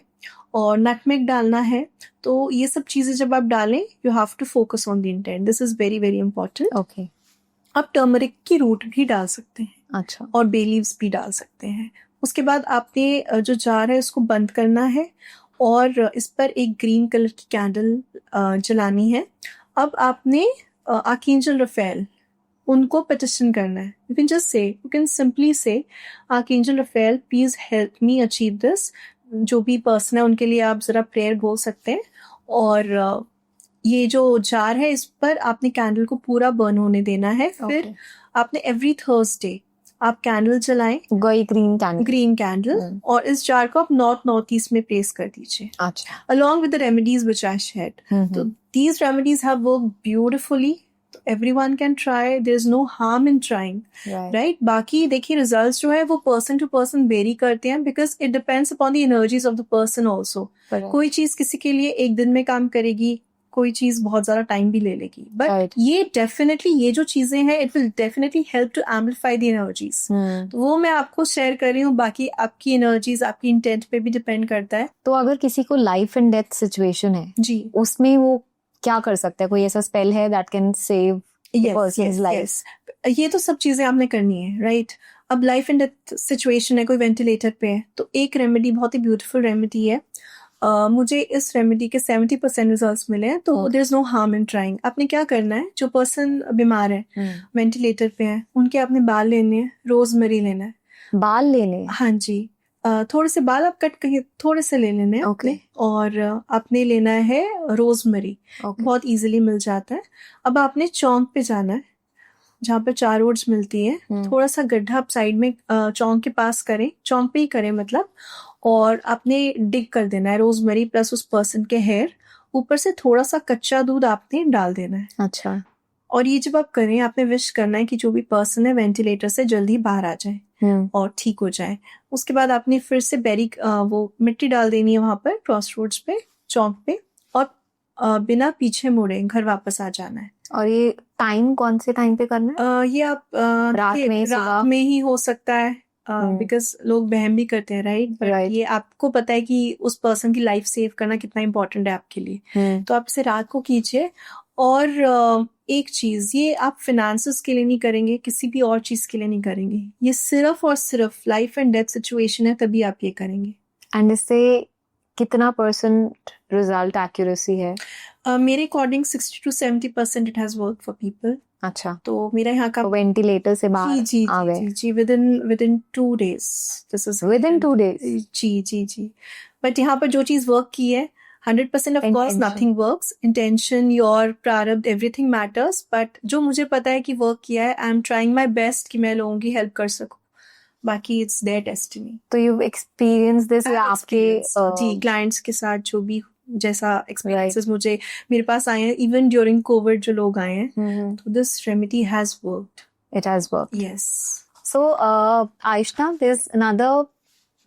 और नटमेग डालना है। तो ये सब चीजें जब आप डालें, you have to focus on the intent, this is very very important. Okay. आप टर्मरिक की रूट भी डाल सकते हैं। अच्छा। और बे लीव्स भी डाल सकते हैं। उसके बाद आपने जो जार है उसको बंद करना है और इस पर एक ग्रीन कलर की कैंडल जलानी है। अब आपने आर्कएंजल रफेल, उनको पिटिशन करना है. You can simply say archangel Raphael please help me achieve this. जो भी पर्सन है उनके लिए आप जरा प्रेयर बोल सकते हैं. और ये जो जार है इस पर आपने कैंडल को पूरा बर्न होने देना है. फिर आपने एवरी थर्सडे आप कैंडल जलाएं, ग्रीन कैंडल, और इस जार को आप नॉर्थ ईस्ट में प्लेस कर दीजिए. अच्छा. along with the remedies which I shared. So these remedies have worked beautifully. So everyone can try. There's no harm in trying. Right? बाकी देखिए results जो है वो person to person vary करते हैं because it depends upon the energies of the person also. कोई चीज किसी के लिए एक दिन में काम करेगी, कोई चीज बहुत ज्यादा टाइम भी ले लेगी. बट ये डेफिनेटली ये जो चीजें हैं it will definitely help to amplify the energies. तो वो मैं आपको शेयर कर रही हूँ. बाकी आपकी एनर्जीज आपकी इंटेंट पे भी डिपेंड करता है. तो अगर किसी को लाइफ एंड डेथ सिचुएशन है जी, उसमें वो क्या कर सकता है? कोई ऐसा स्पेल है that can save person's life? ये तो सब चीजें आपने करनी है. राइट. अब लाइफ एंड डेथ सिचुएशन है, कोई वेंटिलेटर पे है, तो एक रेमेडी बहुत ही ब्यूटीफुल रेमेडी है. मुझे इस रेमेडी के 70% रिजल्ट्स मिले हैं. तो there is no harm in trying. आपने क्या करना है, जो पर्सन बीमार है, वेंटिलेटर पे है, उनके आपने बाल लेने हैं, रोजमेरी लेना है. बाल लेने? हाँ जी. थोड़े से बाल आप कट कहीं थोड़े से ले लेने हैं अपने. और आपने लेना है रोजमेरी. बहुत इजीली मिल जाता है. अब आपने चौंक पे जाना है जहाँ पे 4 वुड्स मिलती है. थोड़ा सा गड्ढा आप साइड में चौंक के पास करें, चौंक पे ही करें मतलब, और आपने डिग कर देना है रोजमेरी प्लस उस पर्सन के हेयर. ऊपर से थोड़ा सा कच्चा दूध आपने डाल देना है. अच्छा. और ये जब आप करें आपने विश करना है कि जो भी पर्सन है वेंटिलेटर से जल्दी बाहर आ जाए और ठीक हो जाए. उसके बाद आपने फिर से वो मिट्टी डाल देनी है वहां पर क्रॉस रोड्स पे, चौक पे, और बिना पीछे मुड़े घर वापस आ जाना है. और ये टाइम कौन से टाइम पे करना है? ये आप रात में ही हो सकता है बिकॉज लोग बहम भी करते हैं. राइट. ये आपको पता है कि उस पर्सन की लाइफ सेव करना कितना इम्पोर्टेंट है आपके लिए. तो आप इसे रात को कीजिए. और एक चीज, ये आप फिनेंसेस के लिए नहीं करेंगे, किसी भी और चीज के लिए नहीं करेंगे. ये सिर्फ और सिर्फ लाइफ एंड डेथ सिचुएशन है तभी आप ये करेंगे. एंड इससे कितना % रिजल्ट एक्यूरेसी है? मेरे according 60 to 70% it has work for people. अच्छा. तो मेरा यहाँ का वेंटिलेटर से बाहर आ गए? जी, within 2 days. This is within 2 days? जी. बट यहाँ पर जो चीज वर्क की है 100% of course nothing works. Intention, your प्रारब्ध, everything matters. But जो मुझे पता है कि वर्क किया है, I am trying my best कि मैं लोगों की हेल्प कर सकूं. बाकी it's their destiny. तो you've experienced this या आपके जी क्लाइंट्स के साथ जो भी जैसा एक्सपीरियंसेस मुझे मेरे पास आए हैं, इवन ड्यूरिंग कोविड जो लोग आए हैं, तो this remedy has worked. It has worked. Yes. So Aishna, there's another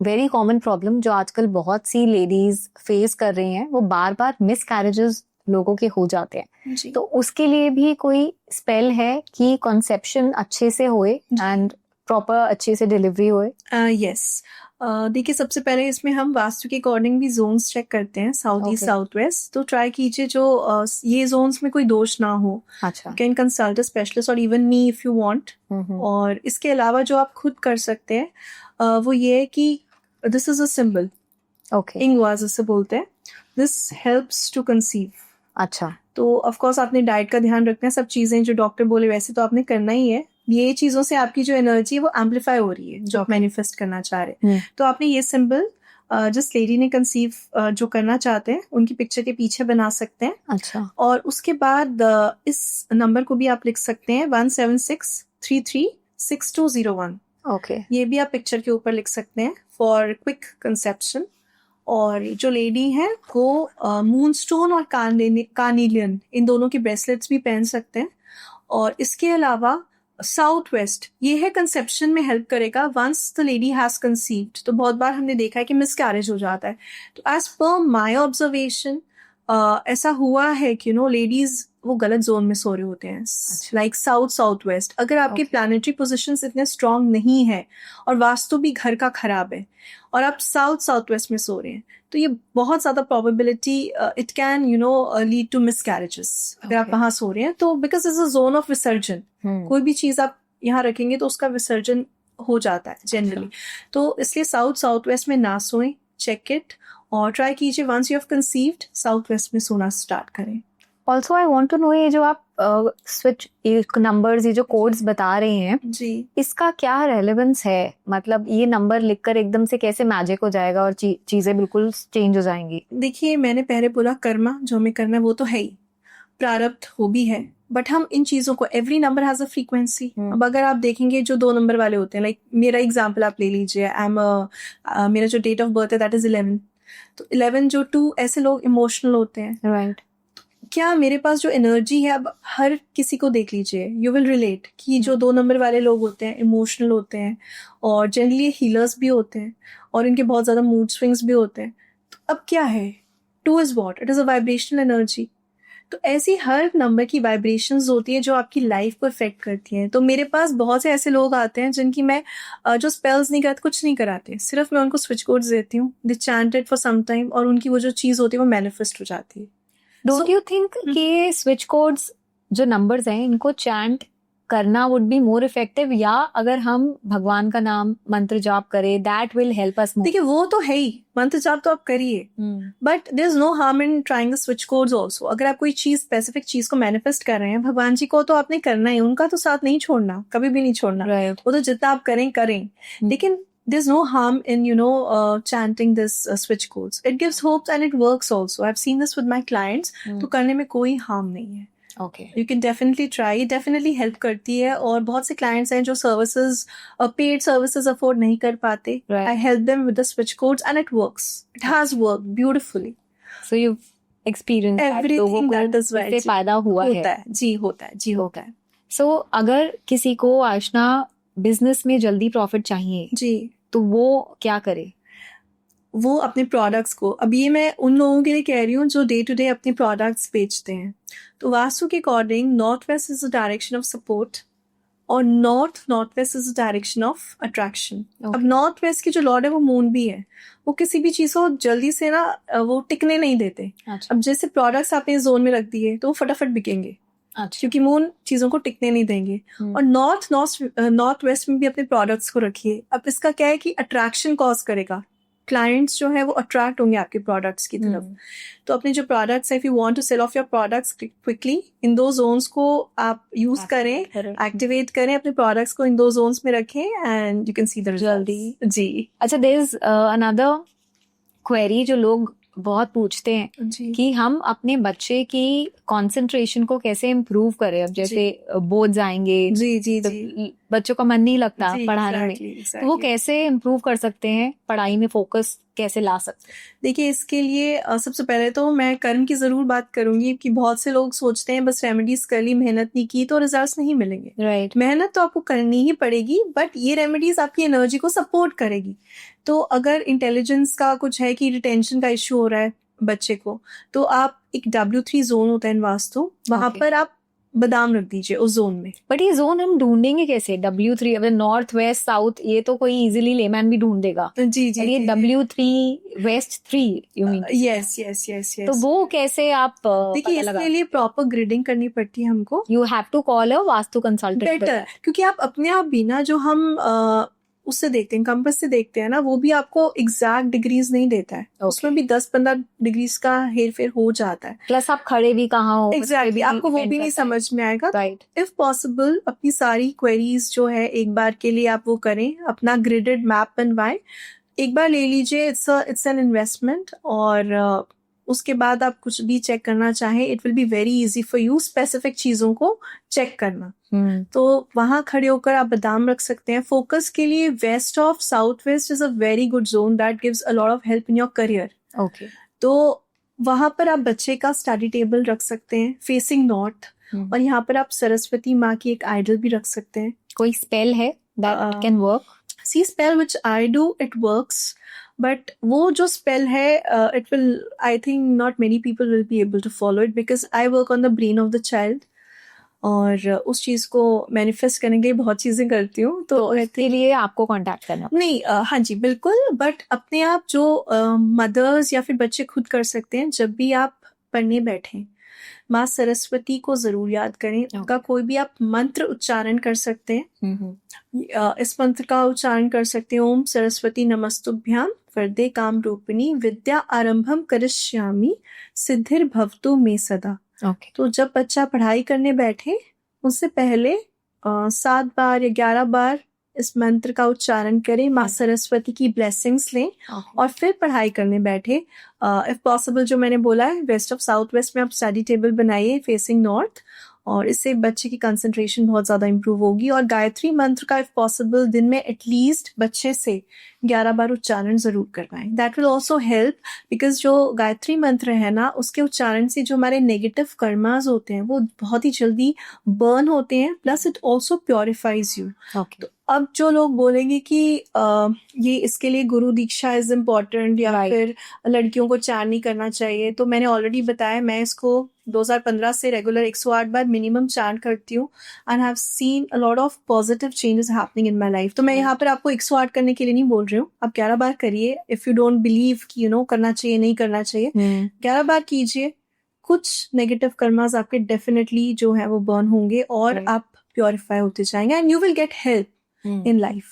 very common problem जो आजकल बहुत सी लेडीज फेस कर रही हैं, वो बार बार मिसकैरेजेस लोगों के हो जाते हैं. तो उसके लिए भी कोई स्पेल है कि कॉन्सेप्शन अच्छे से होए एंड प्रॉपर अच्छे से डिलीवरी होए? यस. देखिए सबसे पहले इसमें हम वास्तु के अकॉर्डिंग भी जोन्स चेक करते हैं, साउथ ईस्ट साउथ वेस्ट. तो ट्राई कीजिए जो ये जोन्स में कोई दोष ना हो. अच्छा. कैन कंसल्ट अ स्पेशलिस्ट और even me if you want. और इसके अलावा जो आप खुद कर सकते हैं वो ये है कि this is a symbol. Okay. Ingwaz इसे बोलते हैं. This helps to conceive. अच्छा. तो ऑफ कोर्स आपने डाइट का ध्यान रखना है. सब चीजें जो डॉक्टर बोले वैसे तो आपने करना ही है. ये चीजों से आपकी जो एनर्जी है वो एम्पलीफाई हो रही है जो आप मैनिफेस्ट करना चाह रहे हैं. तो आपने ये सिंबल जिस लेडी ने कंसीव जो करना चाहते हैं उनकी पिक्चर के पीछे बना सकते हैं. अच्छा. और उसके बाद इस नंबर को भी आप लिख सकते हैं 176336201. ओके. ये भी आप पिक्चर के ऊपर लिख सकते हैं फॉर क्विक कंसेप्शन. और जो लेडी है वो मूनस्टोन और कार्निलियन इन दोनों के ब्रेसलेट्स भी पहन सकते हैं. और इसके अलावा साउथ वेस्ट ये है कंसेप्शन में हेल्प करेगा. Once the lady has conceived, तो बहुत बार हमने देखा है कि मिसकैरेज हो जाता है. तो एज पर माय ऑब्जर्वेशन ऐसा हुआ है कि लेडीज वो गलत जोन में सो रहे होते हैं, लाइक साउथ वेस्ट. अगर आपके प्लैनेटरी पोजीशंस इतने स्ट्रांग नहीं है और वास्तु भी घर का खराब है और आप साउथ वेस्ट में सो रहे हैं, तो ये बहुत ज्यादा probability it can lead to miscarriages. अगर आप वहां सो रहे हैं तो because it's a zone of विसर्जन. कोई भी चीज आप यहाँ रखेंगे तो उसका विसर्जन हो जाता है जनरली. तो इसलिए साउथ वेस्ट में ना सोएं. चेक इट और ट्राई कीजिए once you have conceived south west में सोना स्टार्ट करें. Also I want to know, ये जो आप स्विच नंबर्स, ये जो कोड्स बता रहे हैं, जी इसका क्या रेलेवेंस है? मतलब ये नंबर लिखकर एकदम से कैसे मैजिक हो जाएगा और चीजें बिल्कुल चेंज हो जाएंगी? देखिए, मैंने पहले बोला कर्मा जो हमें करना है वो तो है ही, प्रारब्ध वो भी है, बट हम इन चीजों को, every number has a frequency. अब अगर आप देखेंगे जो 2 नंबर वाले होते हैं, लाइक मेरा एग्जांपल आप ले लीजिए, मेरा जो डेट ऑफ बर्थ है दैट इज 11, तो 11 जो 2 ऐसे लोग इमोशनल होते हैं, राइट। क्या मेरे पास जो एनर्जी है, अब हर किसी को देख लीजिए, यू विल रिलेट कि जो 2 नंबर वाले लोग होते हैं इमोशनल होते हैं और जनरली हीलर्स भी होते हैं और इनके बहुत ज्यादा मूड स्विंग्स भी होते हैं। तो अब क्या है, 2 is what, it is a vibrational energy. तो ऐसी हर नंबर की वाइब्रेशंस होती है जो आपकी लाइफ को इफेक्ट करती हैं। तो मेरे पास बहुत से ऐसे लोग आते हैं जिनकी मैं जो स्पेल्स नहीं कराते, कुछ नहीं कराते, सिर्फ मैं उनको स्विच कोड्स देती हूँ, they chant it for some time और उनकी वो जो चीज होती है वो मैनिफेस्ट हो जाती है। डोंट यू थिंक कि स्विच कोड्स जो नंबर्स हैं इनको चैंट करना वुड बी मोर इफेक्टिव, या अगर हम भगवान का नाम मंत्र जाप करें दैट विल हेल्प अस मोर? देखिए, वो तो है ही, मंत्र जाप तो आप करिए, but there is no harm in trying the switch codes also. अगर आप कोई चीज, स्पेसिफिक चीज को मैनिफेस्ट कर रहे हैं, भगवान जी को तो आपने करना है, उनका तो साथ नहीं छोड़ना, कभी भी नहीं छोड़ना, Right. वो तो जितना आप करें। लेकिन there's no harm in chanting this switch codes. It gives hopes and it works also. I've seen this with my clients. तो करने में कोई harm नहीं है. Okay. You can definitely try. It definitely help करती है और बहुत से clients हैं जो services, paid services afford नहीं कर पाते. Right. I help them with the switch codes and it works. It has worked beautifully. So you've experienced Everything that is right. इससे फायदा हुआ है? होता है. So अगर किसी को आशना बिजनेस में जल्दी प्रॉफिट चाहिए जी, तो वो क्या करे? वो अपने प्रोडक्ट्स को, अब ये मैं उन लोगों के लिए कह रही हूँ जो डे टू डे अपने प्रोडक्ट्स बेचते हैं, तो वास्तु के according north west is the direction of support और north west is the direction of attraction. अब नॉर्थ वेस्ट की जो लॉर्ड है वो मून भी है, वो किसी भी चीज को जल्दी से ना वो टिकने नहीं देते। अच्छा। अब जैसे प्रोडक्ट्स आपने जोन में रख दिए तो वो फटाफट बिकेंगे। अच्छा। क्योंकि मून चीजों को टिकने नहीं देंगे। और नॉर्थ वेस्ट में भी अपने प्रोडक्ट्स को रखिए। अब इसका क्या है कि अट्रैक्शन कॉज करेगा, क्लाइंट्स जो है वो अट्रैक्ट होंगे आपके प्रोडक्ट्स की तरफ। तो अपने जो प्रोडक्ट्स है, if you want to sell off your products quickly, इन दो जोन्स को आप यूज करें, एक्टिवेट करें, अपने प्रोडक्ट्स को इन दो जोन्स में रखें and you can see the result. जी। अच्छा, देयर इज अनदर क्वेरी जो लोग बहुत पूछते हैं कि हम अपने बच्चे की कंसंट्रेशन को कैसे इम्प्रूव करें। अब जैसे बोर्ड्स आएंगे, जी, तो बच्चों का मन नहीं लगता पढ़ाने में, तो वो कैसे इम्प्रूव कर सकते हैं, पढ़ाई में फोकस कैसे ला सकते हैं? देखिए, इसके लिए सबसे पहले तो मैं कर्म की जरूर बात करूंगी कि बहुत से लोग सोचते हैं बस रेमेडीज कर ली, मेहनत नहीं की तो रिजल्ट्स नहीं मिलेंगे। राइट। मेहनत तो आपको करनी ही पड़ेगी, बट ये रेमेडीज आपकी एनर्जी को सपोर्ट करेगी। तो अगर इंटेलिजेंस का कुछ है कि रिटेंशन का इश्यू हो रहा है बच्चे को, तो आप एक W3 जोन होता है इन वास्तु, वहां पर आप बादाम रख दीजिए उस जोन में। बट ये जोन हम ढूंढेंगे कैसे? W3, अब नॉर्थ वेस्ट साउथ ये तो कोई इजीली लेमैन भी ढूंढ देगा। जी। ये W3 waste 3 you mean? Yes. तो वो कैसे आप देखिए, इसके लिए प्रॉपर ग्रिडिंग करनी पड़ती है हमको। You have to call a vastu consultant. Better, क्योंकि आप अपने आप भी ना, जो हम उससे देखते हैं, कंपास से देखते हैं ना, वो भी आपको एग्जैक्ट डिग्रीज नहीं देता है। उसमें भी 10-15 डिग्रीज का हेर फेर हो जाता है। प्लस आप खड़े भी कहाँ हो, एग्जैक्टली आपको वो भी नहीं समझ में आएगा। राइट। इफ पॉसिबल अपनी सारी क्वेरीज जो है एक बार के लिए आप वो करें, अपना ग्रिडेड मैप बनवाएं, एक बार ले लीजिए। It's an investment. और उसके बाद आप कुछ भी चेक करना चाहें, it will be very easy for you specific चीजों को चेक करना। तो वहां खड़े होकर आप बादाम रख सकते हैं। फोकस के लिए west of south west is a very good zone that gives a lot of help in your career. Okay. तो वहां पर आप बच्चे का स्टडी टेबल रख सकते हैं फेसिंग नॉर्थ, और यहाँ पर आप सरस्वती माँ की एक आइडल भी रख सकते हैं। कोई स्पेल है that can work? See spell which I do, it works, but वो जो स्पेल है it will, I think not many people will be able to follow it, because I work on the brain of the child, और उस चीज को मैनिफेस्ट करने के लिए बहुत चीजें करती हूँ। तो इसके लिए आपको कांटेक्ट करना नहीं, हाँ जी बिल्कुल, बट अपने आप जो मदर्स या फिर बच्चे खुद कर सकते हैं। जब भी आप पढ़ने बैठें, माँ सरस्वती को जरूर याद करें। उनका कोई भी आप मंत्र उच्चारण कर सकते हैं। इस मंत्र का उच्चारण कर सकते हैं, ओम सरस्वती नमस्तुभ्याम वरदे काम रूपिणी विद्या आरंभम करिष्यामि सिद्धिर्भवतु मे सदा। ओके तो जब बच्चा पढ़ाई करने बैठे उससे पहले 7 बार या 11 बार इस मंत्र का उच्चारण करें, माँ सरस्वती की ब्लेसिंग्स लें और फिर पढ़ाई करने बैठे। इफ पॉसिबल जो मैंने बोला है वेस्ट ऑफ साउथ वेस्ट में आप स्टडी टेबल बनाइए फेसिंग नॉर्थ, और इससे बच्चे की कंसंट्रेशन बहुत ज़्यादा इंप्रूव होगी। और गायत्री मंत्र का इफ पॉसिबल दिन में एटलीस्ट बच्चे से 11 बार उच्चारण ज़रूर करवाएं। That will also help, because जो गायत्री मंत्र है ना उसके उच्चारण से जो हमारे नेगेटिव कर्मास होते हैं वो बहुत ही जल्दी बर्न होते हैं, plus it also purifies you. Okay अब जो लोग बोलेंगे कि ये इसके लिए गुरु दीक्षा इज इम्पोर्टेंट या Right. फिर लड़कियों को चार नहीं करना चाहिए, तो मैंने ऑलरेडी बताया मैं इसको 2015 से रेगुलर 108 बार मिनिमम चांट करती हूँ and have seen a lot of positive changes happening in my life. तो मैं यहाँ पर आपको 108 करने के लिए नहीं बोल रही हूँ, आप 11 बार करिए। इफ यू डोंट बिलीव कि करना चाहिए नहीं करना चाहिए, 11 बार कीजिए। कुछ नेगेटिव कर्मास आपके डेफिनेटली जो है वो बर्न होंगे और Right. आप प्योरीफाई होते जाएंगे and you will get help in life.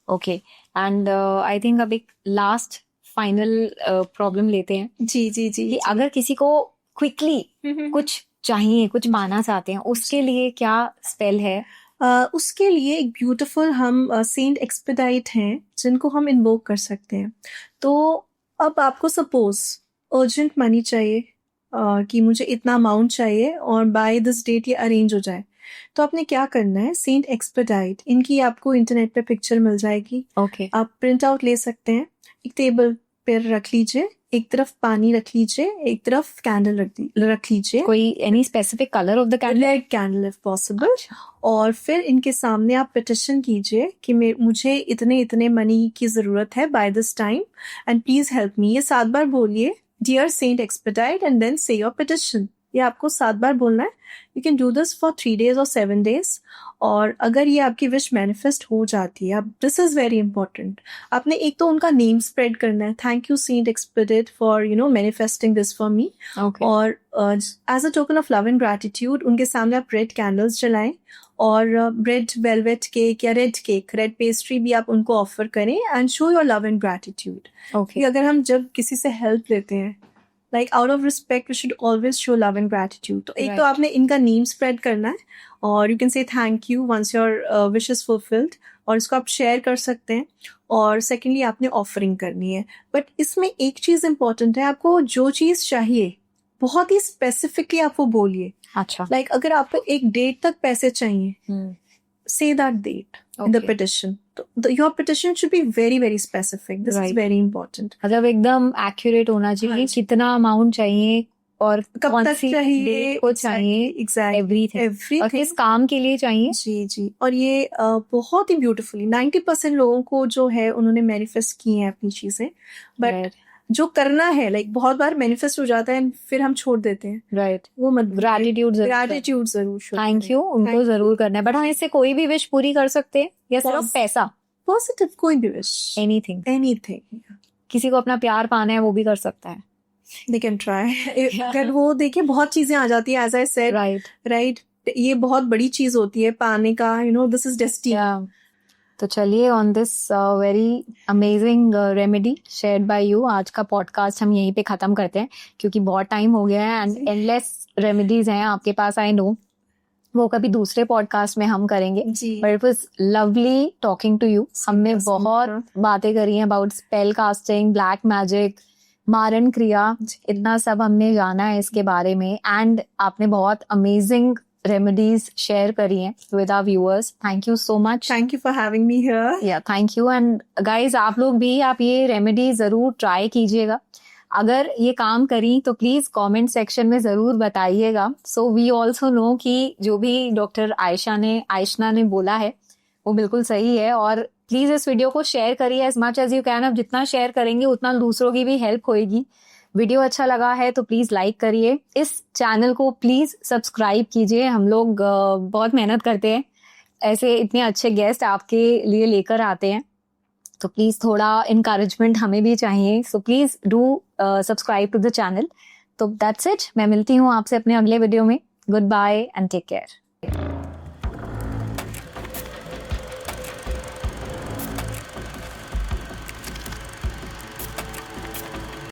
Okay and I think अब एक लास्ट फाइनल प्रॉब्लम लेते हैं जी जी जी कि अगर किसी को क्विकली कुछ चाहिए, कुछ पाना चाहते हैं, उसके लिए क्या स्पेल है? उसके लिए एक ब्यूटीफुल हम सेंट एक्सपेडाइट हैं जिनको हम इन्वोक कर सकते हैं। तो अब आपको सपोज अर्जेंट मनी चाहिए कि मुझे इतना अमाउंट चाहिए और बाय दिस डेट ये अरेंज हो जाए, तो आपने क्या करना है, सेंट एक्सपेडाइट इनकी आपको इंटरनेट पे पिक्चर मिल जाएगी। ओके आप प्रिंट आउट ले सकते हैं, एक टेबल पे रख लीजिए, एक तरफ पानी रख लीजिए, एक तरफ कैंडल रख लीजिए, कोई any specific colour of the candle? Red candle if possible. और फिर इनके सामने आप पिटिशन कीजिए कि मुझे इतने इतने मनी की जरूरत है by this time and please help me. ये 7 बार बोलिए, dear Saint Expedite, and then say your petition. ये आपको 7 बार बोलना है। You can do this for 3 days और 7 days। और अगर ये आपकी विश मैनिफेस्ट हो जाती है, अब दिस इज वेरी इंपॉर्टेंट, आपने एक तो उनका नेम स्प्रेड करना है, thank you Saint Expedite for manifesting this for me. और as a token of love and gratitude उनके सामने आप रेड कैंडल्स जलाएं और रेड वेलवेट केक या रेड केक, रेड पेस्ट्री भी आप उनको ऑफर करें and show your love and gratitude. Okay अगर हम जब किसी से हेल्प लेते हैं, like out of respect we should always show love and gratitude। तो एक तो आपने इनका नेम स्प्रेड करना है और you can say thank you once your wish is fulfilled, और इसको आप शेयर कर सकते हैं। और सेकेंडली आपने ऑफरिंग करनी है। बट इसमें एक चीज इंपॉर्टेंट है, आपको जो चीज चाहिए बहुत ही स्पेसिफिकली आप वो बोलिए। अच्छा लाइक अगर आपको एक डेट तक पैसे चाहिए, say that date in the petition। Your petition should be very very specific। This is very important। मतलब एकदम एक्यूरेट होना चाहिए, कितना अमाउंट चाहिए और कब कौन तक सी चाहिए, डेट को चाहिए, एवरीथिंग, और किस काम के लिए चाहिए। जी जी। और ये बहुत ही ब्यूटीफुली 90% लोगों को जो है उन्होंने मैनिफेस्ट की हैं अपनी चीजें, बट जो करना है लाइक बहुत बार मैनिफेस्ट हो जाता है फिर हम छोड़ देते हैं। राइट वो मत, ग्रैटिट्यूड जरूर show थैंक करें। यू उनको जरूर करना है। बट हाँ, इससे कोई भी विश पूरी कर सकते हैं या सिर्फ पैसा? पॉजिटिव कोई भी विश, एनीथिंग। किसी को अपना प्यार पाना है वो भी कर सकता है, दे कैन ट्राई। अगर वो देखिए बहुत चीजें आ जाती है, एज आई सेड, राइट, ये बहुत बड़ी चीज होती है पाने का, दिस इज डेस्टिनी। तो चलिए, on this very amazing remedy shared by you, आज का पॉडकास्ट हम यहीं पे खत्म करते हैं क्योंकि बहुत टाइम हो गया है एंड एंडलेस रेमेडीज हैं आपके पास, आई नो। वो कभी दूसरे पॉडकास्ट में हम करेंगे। But it was lovely talking to you. हमने बहुत बातें करी हैं about spell casting, black magic, मारन क्रिया, इतना सब हमने जाना है इसके बारे में। एंड आपने बहुत अमेजिंग रेमेडीज शेयर करी हैं with our viewers. Thank you so much. Thank you for having me here. Yeah thank you. And guys, आप लोग भी आप ये रेमेडी जरूर ट्राई कीजिएगा। अगर ये काम करी तो प्लीज कमेंट सेक्शन में जरूर बताइएगा, सो वी ऑल्सो नो कि जो भी डॉक्टर आयशना ने बोला है वो बिल्कुल सही है। और प्लीज इस वीडियो को शेयर करिए as much as you can. अब जितना शेयर करेंगे उतना दूसरों की भी हेल्प होएगी। वीडियो अच्छा लगा है तो प्लीज लाइक करिए, इस चैनल को प्लीज सब्सक्राइब कीजिए। हम लोग बहुत मेहनत करते हैं, ऐसे इतने अच्छे गेस्ट आपके लिए लेकर आते हैं, तो प्लीज थोड़ा इनकरेजमेंट हमें भी चाहिए। So please do subscribe to the channel. तो दैट्स इट, मैं मिलती हूँ आपसे अपने अगले वीडियो में। Good bye and take care.